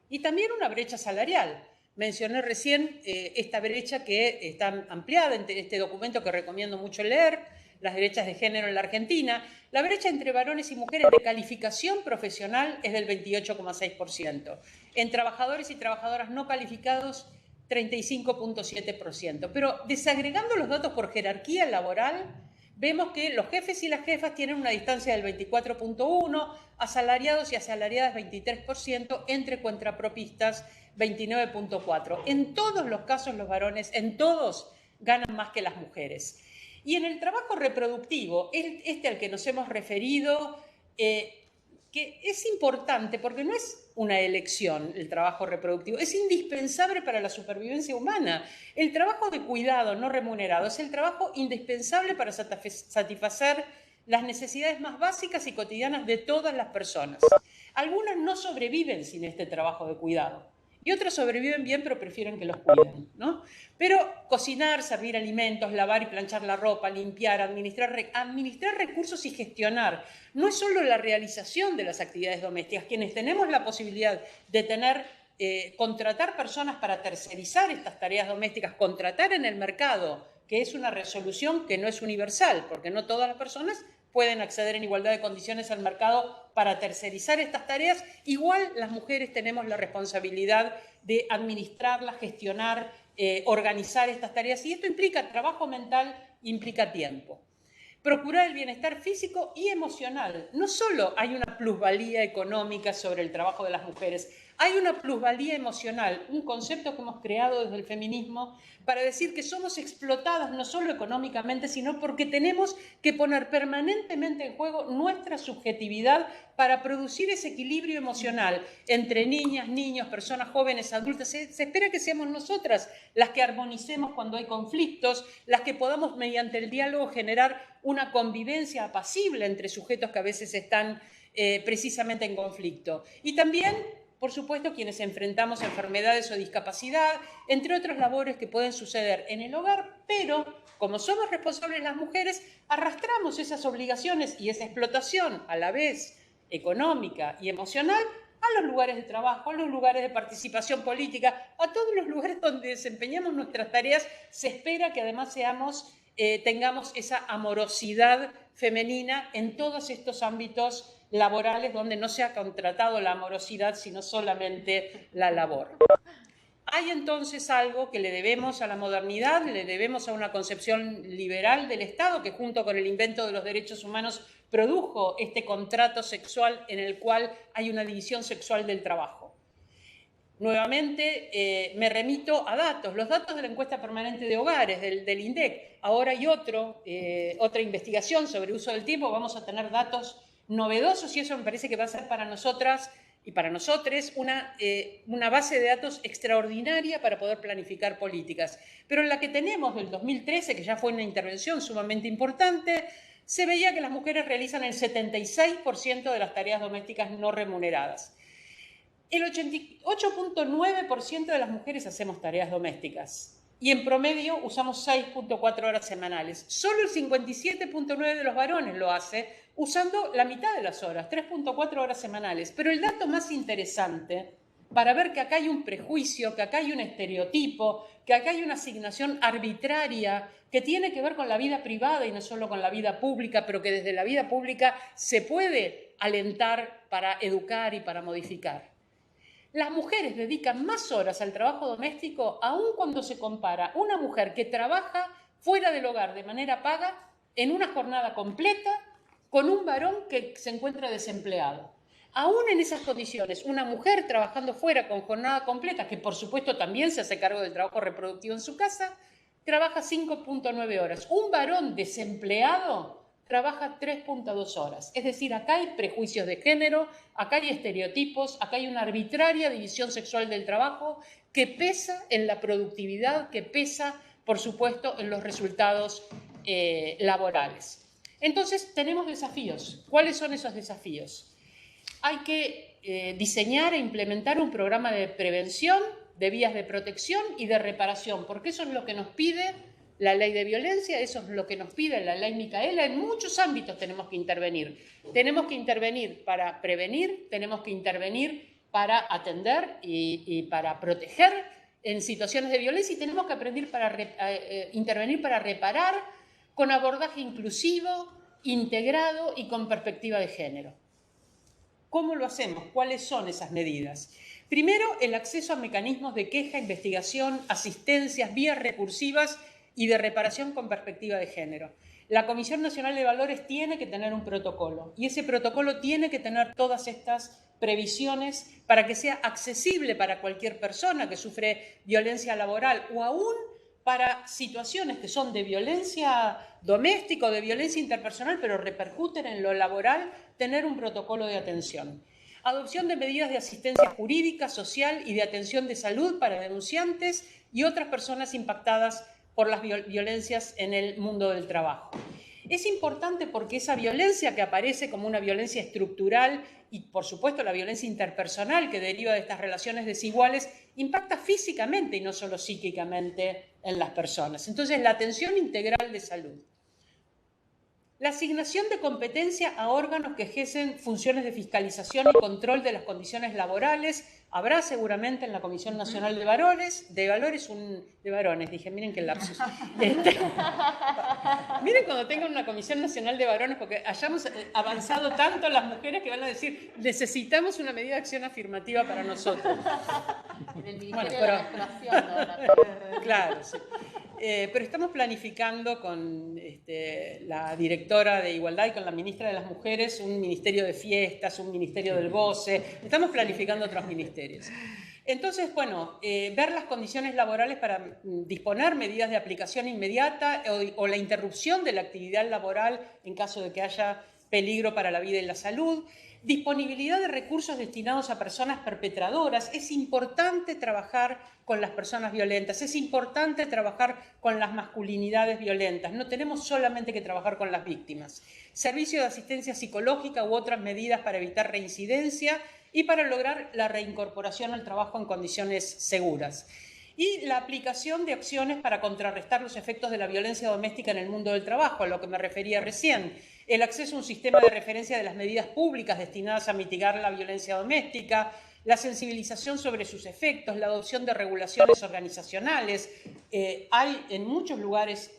Y también una brecha salarial. Mencioné recién esta brecha que está ampliada en este documento que recomiendo mucho leer, las brechas de género en la Argentina. La brecha entre varones y mujeres de calificación profesional es del 28,6%. En trabajadores y trabajadoras no calificados, 35,7%. Pero desagregando los datos por jerarquía laboral, vemos que los jefes y las jefas tienen una distancia del 24,1%, asalariados y asalariadas 23%, entre contrapropistas 29,4%. En todos los casos los varones, en todos, ganan más que las mujeres. Y en el trabajo reproductivo, este al que nos hemos referido, que es importante porque no es una elección el trabajo reproductivo, es indispensable para la supervivencia humana. El trabajo de cuidado no remunerado es el trabajo indispensable para satisfacer las necesidades más básicas y cotidianas de todas las personas. Algunas no sobreviven sin este trabajo de cuidado. Y otros sobreviven bien, pero prefieren que los cuiden, ¿no? Pero cocinar, servir alimentos, lavar y planchar la ropa, limpiar, administrar recursos y gestionar, no es solo la realización de las actividades domésticas. Quienes tenemos la posibilidad de contratar personas para tercerizar estas tareas domésticas, contratar en el mercado, que es una resolución que no es universal, porque no todas las personas pueden acceder en igualdad de condiciones al mercado para tercerizar estas tareas. Igual las mujeres tenemos la responsabilidad de administrarlas, gestionar, organizar estas tareas, y esto implica trabajo mental, implica tiempo. Procurar el bienestar físico y emocional. No solo hay una plusvalía económica sobre el trabajo de las mujeres, hay una plusvalía emocional, un concepto que hemos creado desde el feminismo para decir que somos explotadas no solo económicamente, sino porque tenemos que poner permanentemente en juego nuestra subjetividad para producir ese equilibrio emocional entre niñas, niños, personas jóvenes, adultas. Se espera que seamos nosotras las que armonicemos cuando hay conflictos, las que podamos mediante el diálogo generar una convivencia apacible entre sujetos que a veces están precisamente en conflicto. Y también, por supuesto, quienes enfrentamos enfermedades o discapacidad, entre otras labores que pueden suceder en el hogar, pero como somos responsables las mujeres, arrastramos esas obligaciones y esa explotación a la vez económica y emocional a los lugares de trabajo, a los lugares de participación política, a todos los lugares donde desempeñamos nuestras tareas. Se espera que además tengamos esa amorosidad femenina en todos estos ámbitos laborales donde no se ha contratado la amorosidad, sino solamente la labor. Hay entonces algo que le debemos a la modernidad, le debemos a una concepción liberal del Estado que junto con el invento de los derechos humanos produjo este contrato sexual en el cual hay una división sexual del trabajo. Nuevamente me remito a datos, los datos de la encuesta permanente de hogares del INDEC. Ahora hay otra investigación sobre uso del tiempo, vamos a tener datos novedosos y eso me parece que va a ser para nosotras y para nosotros una base de datos extraordinaria para poder planificar políticas. Pero en la que tenemos del 2013, que ya fue una intervención sumamente importante, se veía que las mujeres realizan el 76% de las tareas domésticas no remuneradas. El 88,9% de las mujeres hacemos tareas domésticas y en promedio usamos 6,4 horas semanales. Solo el 57,9% de los varones lo hace usando la mitad de las horas, 3,4 horas semanales. Pero el dato más interesante, para ver que acá hay un prejuicio, que acá hay un estereotipo, que acá hay una asignación arbitraria que tiene que ver con la vida privada y no solo con la vida pública, pero que desde la vida pública se puede alentar para educar y para modificar. Las mujeres dedican más horas al trabajo doméstico aun cuando se compara una mujer que trabaja fuera del hogar de manera paga en una jornada completa con un varón que se encuentra desempleado. Aún en esas condiciones, una mujer trabajando fuera con jornada completa, que por supuesto también se hace cargo del trabajo reproductivo en su casa, trabaja 5,9 horas. Un varón desempleado trabaja 3,2 horas. Es decir, acá hay prejuicios de género, acá hay estereotipos, acá hay una arbitraria división sexual del trabajo que pesa en la productividad, que pesa, por supuesto, en los resultados laborales. Entonces, tenemos desafíos. ¿Cuáles son esos desafíos? Hay que diseñar e implementar un programa de prevención de vías de protección y de reparación, porque eso es lo que nos pide la ley de violencia, eso es lo que nos pide la ley Micaela. En muchos ámbitos tenemos que intervenir. Tenemos que intervenir para prevenir, tenemos que intervenir para atender y para proteger en situaciones de violencia, y tenemos que intervenir para reparar con abordaje inclusivo, integrado y con perspectiva de género. ¿Cómo lo hacemos? ¿Cuáles son esas medidas? Primero, el acceso a mecanismos de queja, investigación, asistencias, vías recursivas y de reparación con perspectiva de género. La Comisión Nacional de Valores tiene que tener un protocolo, y ese protocolo tiene que tener todas estas previsiones para que sea accesible para cualquier persona que sufre violencia laboral, o aún para situaciones que son de violencia doméstica o de violencia interpersonal, pero repercuten en lo laboral, tener un protocolo de atención. Adopción de medidas de asistencia jurídica, social y de atención de salud para denunciantes y otras personas impactadas por las violencias en el mundo del trabajo. Es importante porque esa violencia que aparece como una violencia estructural y, por supuesto, la violencia interpersonal que deriva de estas relaciones desiguales impacta físicamente y no solo psíquicamente en las personas. Entonces, la atención integral de salud. La asignación de competencia a órganos que ejercen funciones de fiscalización y control de las condiciones laborales. Habrá seguramente en la Comisión Nacional de Varones, dije, miren qué lapsus. Miren cuando tengan una Comisión Nacional de Varones, porque hayamos avanzado tanto las mujeres que van a decir, necesitamos una medida de acción afirmativa para nosotros. En el Ministerio de la Menstruación, ¿no? Claro, sí. Pero estamos planificando con la directora de Igualdad y con la ministra de las Mujeres un ministerio de fiestas, un ministerio del goce. Estamos planificando otros ministerios. Entonces, bueno, ver las condiciones laborales para disponer medidas de aplicación inmediata o la interrupción de la actividad laboral en caso de que haya peligro para la vida y la salud. Disponibilidad de recursos destinados a personas perpetradoras. Es importante trabajar con las personas violentas, es importante trabajar con las masculinidades violentas. No tenemos solamente que trabajar con las víctimas. Servicio de asistencia psicológica u otras medidas para evitar reincidencia y para lograr la reincorporación al trabajo en condiciones seguras. Y la aplicación de acciones para contrarrestar los efectos de la violencia doméstica en el mundo del trabajo, a lo que me refería recién. El acceso a un sistema de referencia de las medidas públicas destinadas a mitigar la violencia doméstica, la sensibilización sobre sus efectos, la adopción de regulaciones organizacionales. Hay en muchos lugares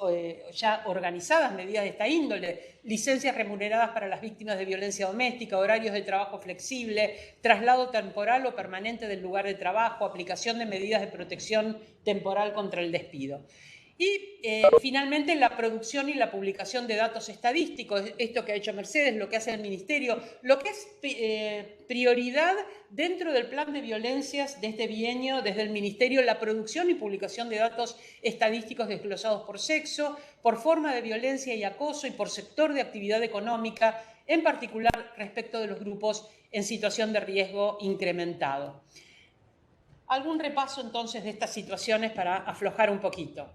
ya organizadas medidas de esta índole, licencias remuneradas para las víctimas de violencia doméstica, horarios de trabajo flexible, traslado temporal o permanente del lugar de trabajo, aplicación de medidas de protección temporal contra el despido. Y finalmente la producción y la publicación de datos estadísticos, esto que ha hecho Mercedes, lo que hace el Ministerio, lo que es prioridad dentro del plan de violencias de este bienio desde el Ministerio, la producción y publicación de datos estadísticos desglosados por sexo, por forma de violencia y acoso y por sector de actividad económica, en particular respecto de los grupos en situación de riesgo incrementado. Algún repaso entonces de estas situaciones para aflojar un poquito.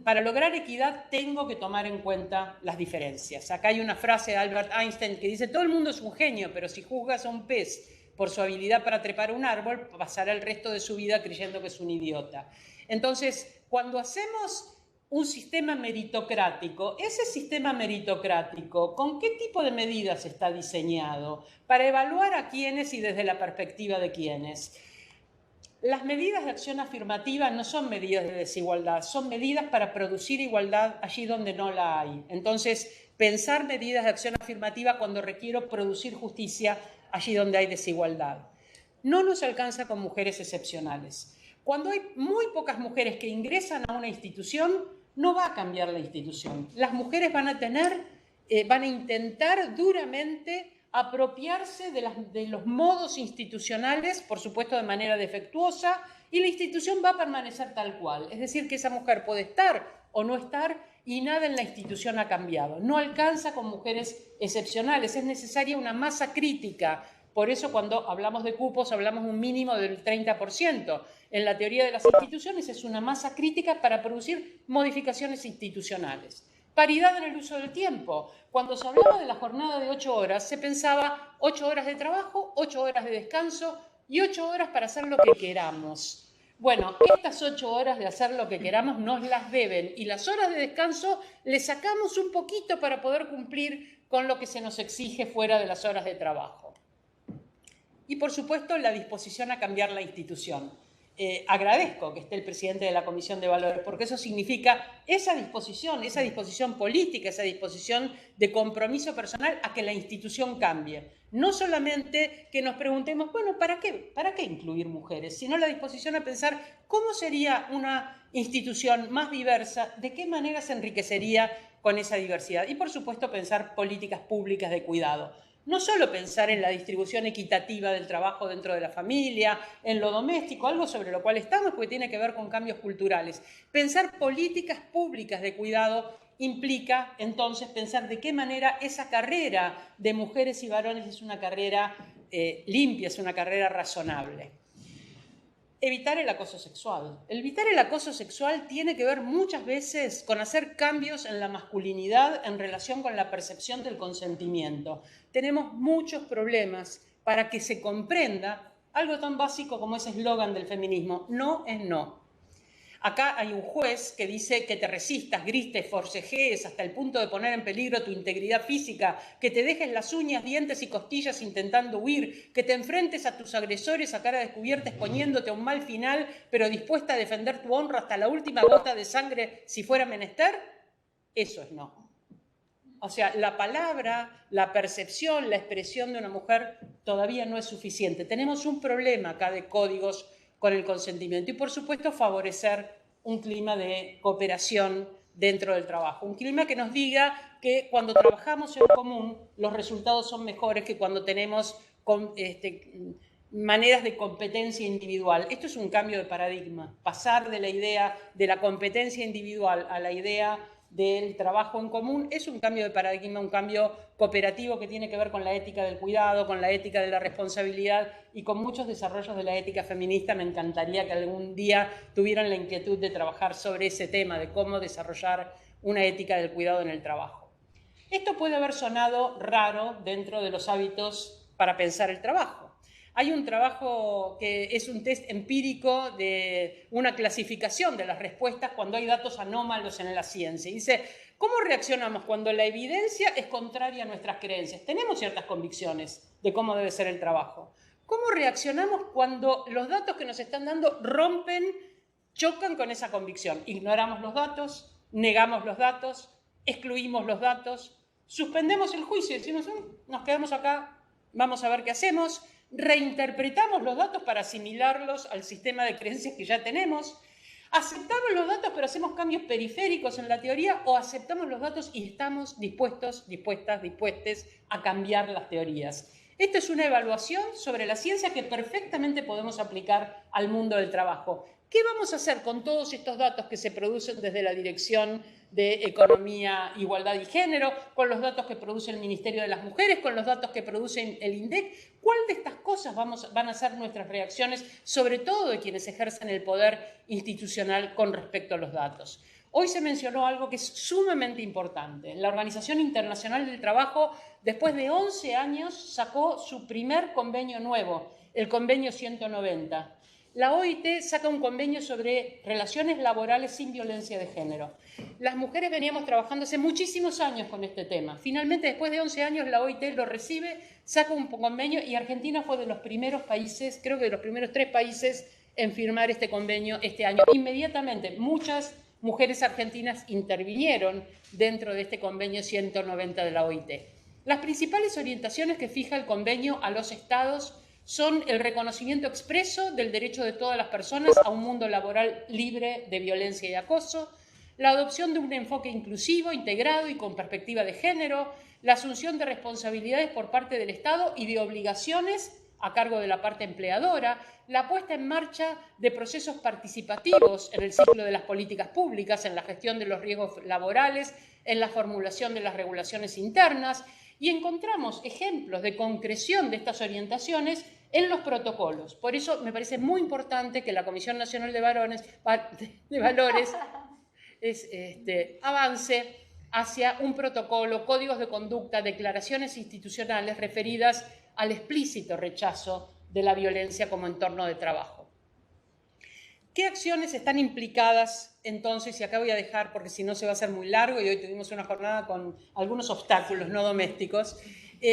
Para lograr equidad tengo que tomar en cuenta las diferencias. Acá hay una frase de Albert Einstein que dice: todo el mundo es un genio, pero si juzgas a un pez por su habilidad para trepar un árbol, pasará el resto de su vida creyendo que es un idiota. Entonces, cuando hacemos un sistema meritocrático, ese sistema meritocrático, ¿con qué tipo de medidas está diseñado? Para evaluar a quiénes y desde la perspectiva de quiénes. Las medidas de acción afirmativa no son medidas de desigualdad, son medidas para producir igualdad allí donde no la hay. Entonces, pensar medidas de acción afirmativa cuando requiero producir justicia allí donde hay desigualdad. No nos alcanza con mujeres excepcionales. Cuando hay muy pocas mujeres que ingresan a una institución, no va a cambiar la institución. Las mujeres van a intentar duramente apropiarse de los modos institucionales, por supuesto de manera defectuosa, y la institución va a permanecer tal cual. Es decir, que esa mujer puede estar o no estar y nada en la institución ha cambiado. No alcanza con mujeres excepcionales, es necesaria una masa crítica. Por eso cuando hablamos de cupos hablamos de un mínimo del 30%. En la teoría de las instituciones es una masa crítica para producir modificaciones institucionales. Paridad en el uso del tiempo. Cuando se hablaba de la jornada de 8 horas, se pensaba 8 horas de trabajo, 8 horas de descanso, y 8 horas para hacer lo que queramos. Bueno, estas 8 horas de hacer lo que queramos nos las deben y las horas de descanso le sacamos un poquito para poder cumplir con lo que se nos exige fuera de las horas de trabajo. Y por supuesto la disposición a cambiar la institución. Agradezco que esté el presidente de la Comisión de Valores, porque eso significa esa disposición política, esa disposición de compromiso personal a que la institución cambie. No solamente que nos preguntemos, bueno, ¿para qué incluir mujeres? Sino la disposición a pensar cómo sería una institución más diversa, de qué manera se enriquecería con esa diversidad. Y por supuesto pensar políticas públicas de cuidado. No solo pensar en la distribución equitativa del trabajo dentro de la familia, en lo doméstico, algo sobre lo cual estamos, porque tiene que ver con cambios culturales. Pensar políticas públicas de cuidado implica, entonces, pensar de qué manera esa carrera de mujeres y varones es una carrera limpia, es una carrera razonable. Evitar el acoso sexual. Evitar el acoso sexual tiene que ver muchas veces con hacer cambios en la masculinidad en relación con la percepción del consentimiento. Tenemos muchos problemas para que se comprenda algo tan básico como ese eslogan del feminismo: no es no. Acá hay un juez que dice que te resistas, grites, forcejees hasta el punto de poner en peligro tu integridad física, que te dejes las uñas, dientes y costillas intentando huir, que te enfrentes a tus agresores a cara descubierta exponiéndote a un mal final, pero dispuesta a defender tu honra hasta la última gota de sangre si fuera menester. Eso es no. O sea, la palabra, la percepción, la expresión de una mujer todavía no es suficiente. Tenemos un problema acá de códigos con el consentimiento y, por supuesto, favorecer un clima de cooperación dentro del trabajo. Un clima que nos diga que cuando trabajamos en común los resultados son mejores que cuando tenemos maneras de competencia individual. Esto es un cambio de paradigma. Pasar de la idea de la competencia individual a la idea del trabajo en común es un cambio de paradigma, un cambio cooperativo que tiene que ver con la ética del cuidado, con la ética de la responsabilidad y con muchos desarrollos de la ética feminista. Me encantaría que algún día tuvieran la inquietud de trabajar sobre ese tema, de cómo desarrollar una ética del cuidado en el trabajo. Esto puede haber sonado raro dentro de los hábitos para pensar el trabajo. Hay un trabajo que es un test empírico de una clasificación de las respuestas cuando hay datos anómalos en la ciencia. Y dice, ¿cómo reaccionamos cuando la evidencia es contraria a nuestras creencias? Tenemos ciertas convicciones de cómo debe ser el trabajo. ¿Cómo reaccionamos cuando los datos que nos están dando chocan con esa convicción? Ignoramos los datos, negamos los datos, excluimos los datos, suspendemos el juicio y decimos, nos quedamos acá, vamos a ver qué hacemos. Reinterpretamos los datos para asimilarlos al sistema de creencias que ya tenemos, aceptamos los datos pero hacemos cambios periféricos en la teoría, o aceptamos los datos y estamos dispuestas a cambiar las teorías. Esta es una evaluación sobre la ciencia que perfectamente podemos aplicar al mundo del trabajo. ¿Qué vamos a hacer con todos estos datos que se producen desde la Dirección de Economía, Igualdad y Género, con los datos que produce el Ministerio de las Mujeres, con los datos que produce el INDEC? ¿Cuál de estas cosas van a ser nuestras reacciones, sobre todo de quienes ejercen el poder institucional con respecto a los datos? Hoy se mencionó algo que es sumamente importante. La Organización Internacional del Trabajo, después de 11 años, sacó su primer convenio nuevo, el Convenio 190. La OIT saca un convenio sobre relaciones laborales sin violencia de género. Las mujeres veníamos trabajando hace muchísimos años con este tema. Finalmente, después de 11 años, la OIT lo recibe, saca un convenio y Argentina fue de los primeros países, creo que de los primeros 3 países en firmar este convenio este año. Inmediatamente, muchas mujeres argentinas intervinieron dentro de este convenio 190 de la OIT. Las principales orientaciones que fija el convenio a los estados son el reconocimiento expreso del derecho de todas las personas a un mundo laboral libre de violencia y acoso, la adopción de un enfoque inclusivo, integrado y con perspectiva de género, la asunción de responsabilidades por parte del Estado y de obligaciones a cargo de la parte empleadora, la puesta en marcha de procesos participativos en el ciclo de las políticas públicas, en la gestión de los riesgos laborales, en la formulación de las regulaciones internas, y encontramos ejemplos de concreción de estas orientaciones en los protocolos. Por eso me parece muy importante que la Comisión Nacional de Valores avance hacia un protocolo, códigos de conducta, declaraciones institucionales referidas al explícito rechazo de la violencia como entorno de trabajo. ¿Qué acciones están implicadas entonces? Y acá voy a dejar, porque si no se va a hacer muy largo, y hoy tuvimos una jornada con algunos obstáculos no domésticos.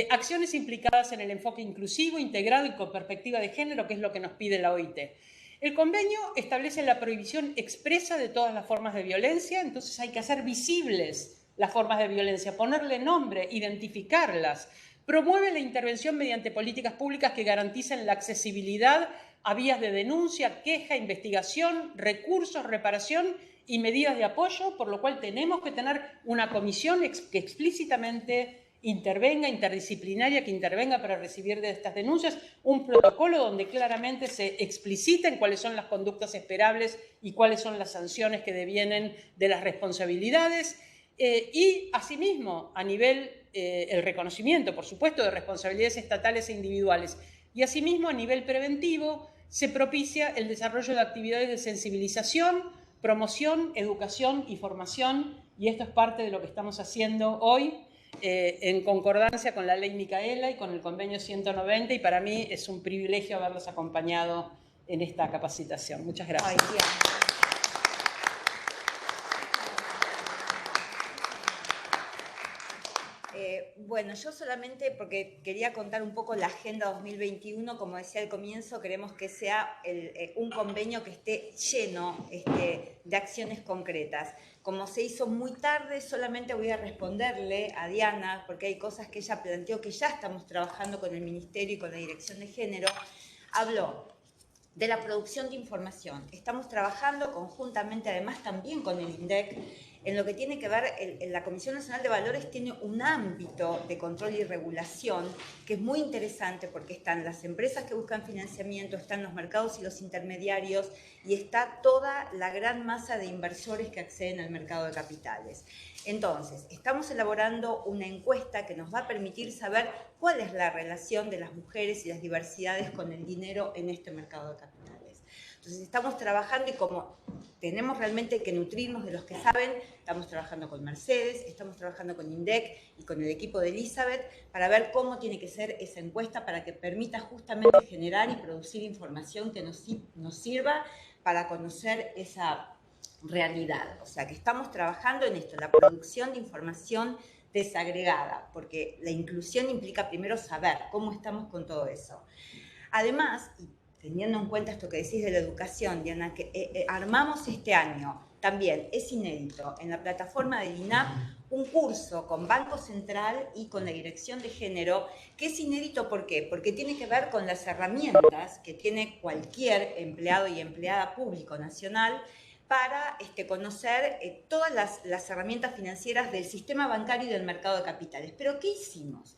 Acciones implicadas en el enfoque inclusivo, integrado y con perspectiva de género, que es lo que nos pide la OIT. El convenio establece la prohibición expresa de todas las formas de violencia, entonces hay que hacer visibles las formas de violencia, ponerle nombre, identificarlas. Promueve la intervención mediante políticas públicas que garanticen la accesibilidad a vías de denuncia, queja, investigación, recursos, reparación y medidas de apoyo, por lo cual tenemos que tener una comisión que explícitamente intervenga, interdisciplinaria, que intervenga para recibir de estas denuncias, un protocolo donde claramente se expliciten cuáles son las conductas esperables y cuáles son las sanciones que devienen de las responsabilidades, y asimismo a nivel el reconocimiento, por supuesto, de responsabilidades estatales e individuales, y asimismo a nivel preventivo se propicia el desarrollo de actividades de sensibilización, promoción, educación y formación, y esto es parte de lo que estamos haciendo hoy en concordancia con la ley Micaela y con el convenio 190, y para mí es un privilegio haberlos acompañado en esta capacitación. Muchas gracias. Ay, bueno, yo solamente, porque quería contar un poco la Agenda 2021, como decía al comienzo, queremos que sea un convenio que esté lleno de acciones concretas. Como se hizo muy tarde, solamente voy a responderle a Diana, porque hay cosas que ella planteó que ya estamos trabajando con el Ministerio y con la Dirección de Género. Habló de la producción de información. Estamos trabajando conjuntamente, además, también con el INDEC, en lo que tiene que ver, la Comisión Nacional de Valores tiene un ámbito de control y regulación que es muy interesante porque están las empresas que buscan financiamiento, están los mercados y los intermediarios y está toda la gran masa de inversores que acceden al mercado de capitales. Entonces, estamos elaborando una encuesta que nos va a permitir saber cuál es la relación de las mujeres y las diversidades con el dinero en este mercado de capitales. Entonces estamos trabajando y como tenemos realmente que nutrirnos de los que saben, estamos trabajando con Mercedes, estamos trabajando con INDEC y con el equipo de Elizabeth para ver cómo tiene que ser esa encuesta para que permita justamente generar y producir información que nos sirva para conocer esa realidad. O sea que estamos trabajando en esto, la producción de información desagregada, porque la inclusión implica primero saber cómo estamos con todo eso. Además, teniendo en cuenta esto que decís de la educación, Diana, que armamos este año, también es inédito, en la plataforma del INAP, un curso con Banco Central y con la Dirección de Género, que es inédito, ¿por qué? Porque tiene que ver con las herramientas que tiene cualquier empleado y empleada público nacional para conocer todas las herramientas financieras del sistema bancario y del mercado de capitales. ¿Pero qué hicimos?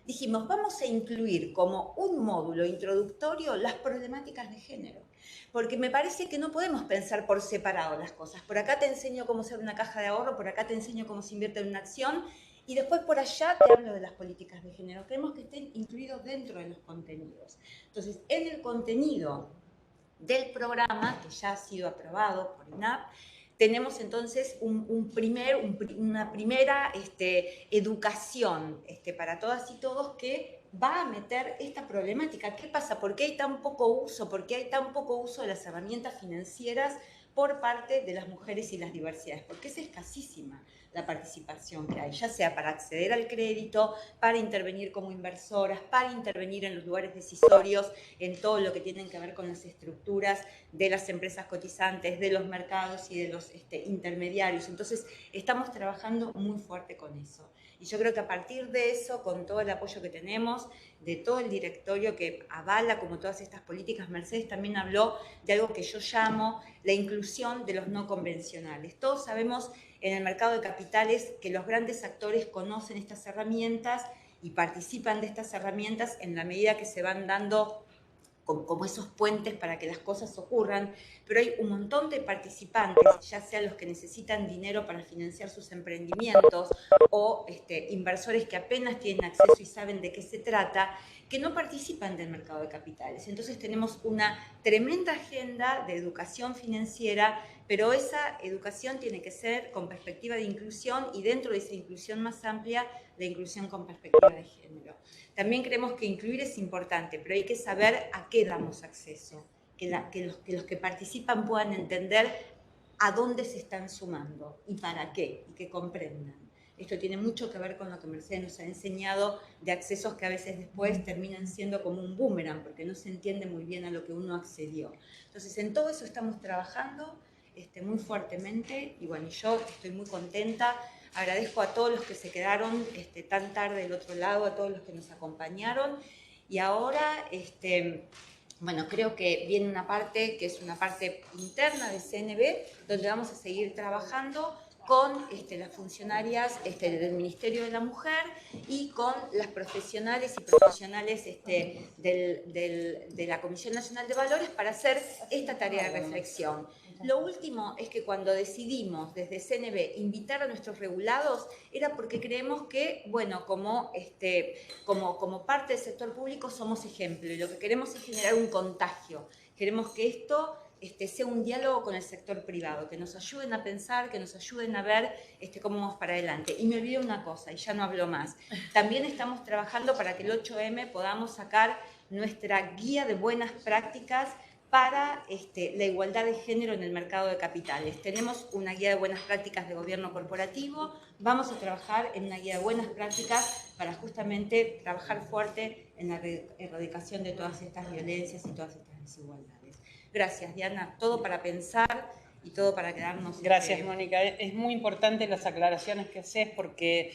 Dijimos, vamos a incluir como un módulo introductorio las problemáticas de género, porque me parece que no podemos pensar por separado las cosas. Por acá te enseño cómo hacer una caja de ahorro, por acá te enseño cómo se invierte en una acción, y después por allá te hablo de las políticas de género. Queremos que estén incluidos dentro de los contenidos. Entonces, en el contenido del programa, que ya ha sido aprobado por INAP, tenemos entonces una primera educación para todas y todos que va a meter esta problemática. ¿Qué pasa? ¿Por qué hay tan poco uso? ¿Por qué hay tan poco uso de las herramientas financieras por parte de las mujeres y las diversidades? Porque es escasísima la participación que hay, ya sea para acceder al crédito, para intervenir como inversoras, para intervenir en los lugares decisorios, en todo lo que tiene que ver con las estructuras de las empresas cotizantes, de los mercados y de los intermediarios. Entonces, estamos trabajando muy fuerte con eso. Y yo creo que a partir de eso, con todo el apoyo que tenemos, de todo el directorio que avala como todas estas políticas, Mercedes también habló de algo que yo llamo la inclusión de los no convencionales. Todos sabemos en el mercado de capitales que los grandes actores conocen estas herramientas y participan de estas herramientas en la medida que se van dando como esos puentes para que las cosas ocurran, pero hay un montón de participantes, ya sea los que necesitan dinero para financiar sus emprendimientos o inversores que apenas tienen acceso y saben de qué se trata, que no participan del mercado de capitales. Entonces tenemos una tremenda agenda de educación financiera, pero esa educación tiene que ser con perspectiva de inclusión y dentro de esa inclusión más amplia, la inclusión con perspectiva de género. También creemos que incluir es importante, pero hay que saber a qué damos acceso, que los que participan puedan entender a dónde se están sumando y para qué, y que comprendan. Esto tiene mucho que ver con lo que Mercedes nos ha enseñado de accesos que a veces después terminan siendo como un boomerang, porque no se entiende muy bien a lo que uno accedió. Entonces, en todo eso estamos trabajando muy fuertemente y bueno, yo estoy muy contenta. Agradezco a todos los que se quedaron tan tarde del otro lado, a todos los que nos acompañaron. Y ahora, bueno, creo que viene una parte que es una parte interna de CNB, donde vamos a seguir trabajando con las funcionarias del Ministerio de la Mujer y con las profesionales y profesionales de la Comisión Nacional de Valores para hacer esta tarea de reflexión. Lo último es que cuando decidimos desde CNB invitar a nuestros regulados era porque creemos que, bueno, como parte del sector público somos ejemplo y lo que queremos es generar un contagio. Queremos que esto sea un diálogo con el sector privado, que nos ayuden a pensar, que nos ayuden a ver cómo vamos para adelante. Y me olvidé una cosa, y ya no hablo más. También estamos trabajando para que el 8M podamos sacar nuestra guía de buenas prácticas para la igualdad de género en el mercado de capitales. Tenemos una guía de buenas prácticas de gobierno corporativo, vamos a trabajar en una guía de buenas prácticas para justamente trabajar fuerte en la erradicación de todas estas violencias y todas estas desigualdades. Gracias, Diana. Todo para pensar y todo para quedarnos... Gracias, Mónica. Es muy importante las aclaraciones que haces porque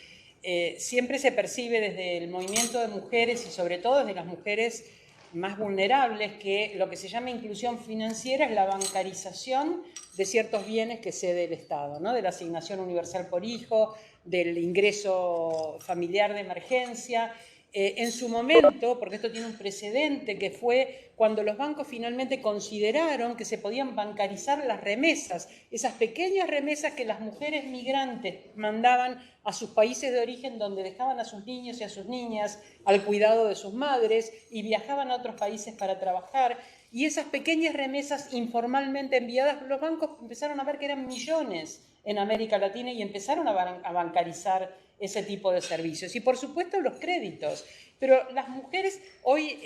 siempre se percibe desde el movimiento de mujeres y sobre todo desde las mujeres más vulnerables que lo que se llama inclusión financiera es la bancarización de ciertos bienes que cede el Estado, ¿no? De la asignación universal por hijo, del ingreso familiar de emergencia. En su momento, porque esto tiene un precedente, que fue cuando los bancos finalmente consideraron que se podían bancarizar las remesas, esas pequeñas remesas que las mujeres migrantes mandaban a sus países de origen donde dejaban a sus niños y a sus niñas al cuidado de sus madres y viajaban a otros países para trabajar. Y esas pequeñas remesas informalmente enviadas, los bancos empezaron a ver que eran millones en América Latina y empezaron a bancarizar ese tipo de servicios. Y por supuesto los créditos. Pero las mujeres, hoy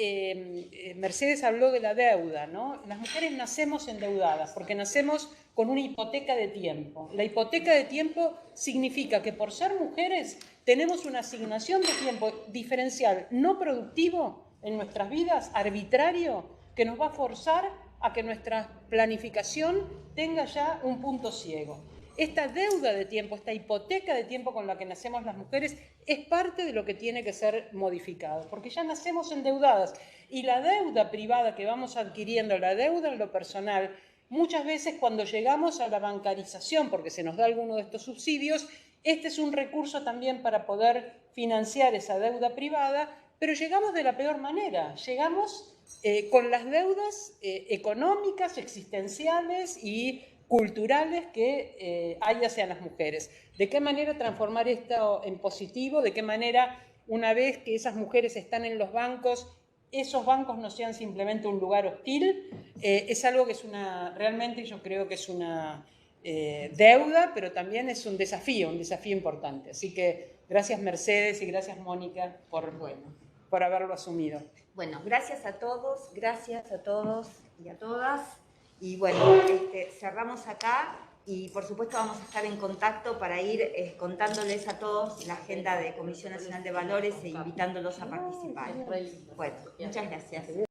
Mercedes habló de la deuda, ¿no? Las mujeres nacemos endeudadas porque nacemos con una hipoteca de tiempo. La hipoteca de tiempo significa que por ser mujeres tenemos una asignación de tiempo diferencial no productivo en nuestras vidas, arbitrario, que nos va a forzar a que nuestra planificación tenga ya un punto ciego. Esta deuda de tiempo, esta hipoteca de tiempo con la que nacemos las mujeres es parte de lo que tiene que ser modificado, porque ya nacemos endeudadas y la deuda privada que vamos adquiriendo, la deuda en lo personal, muchas veces cuando llegamos a la bancarización, porque se nos da alguno de estos subsidios, este es un recurso también para poder financiar esa deuda privada, pero llegamos de la peor manera, llegamos con las deudas económicas, existenciales y culturales que hay hacia las mujeres. ¿De qué manera transformar esto en positivo? ¿De qué manera, una vez que esas mujeres están en los bancos, esos bancos no sean simplemente un lugar hostil? Es algo que es realmente yo creo que es una deuda, pero también es un desafío importante. Así que gracias Mercedes y gracias Mónica por haberlo asumido. Bueno, gracias a todos y a todas. Y bueno, cerramos acá y por supuesto vamos a estar en contacto para ir contándoles a todos la agenda de Comisión Nacional de Valores e invitándolos a participar. Bueno, muchas gracias.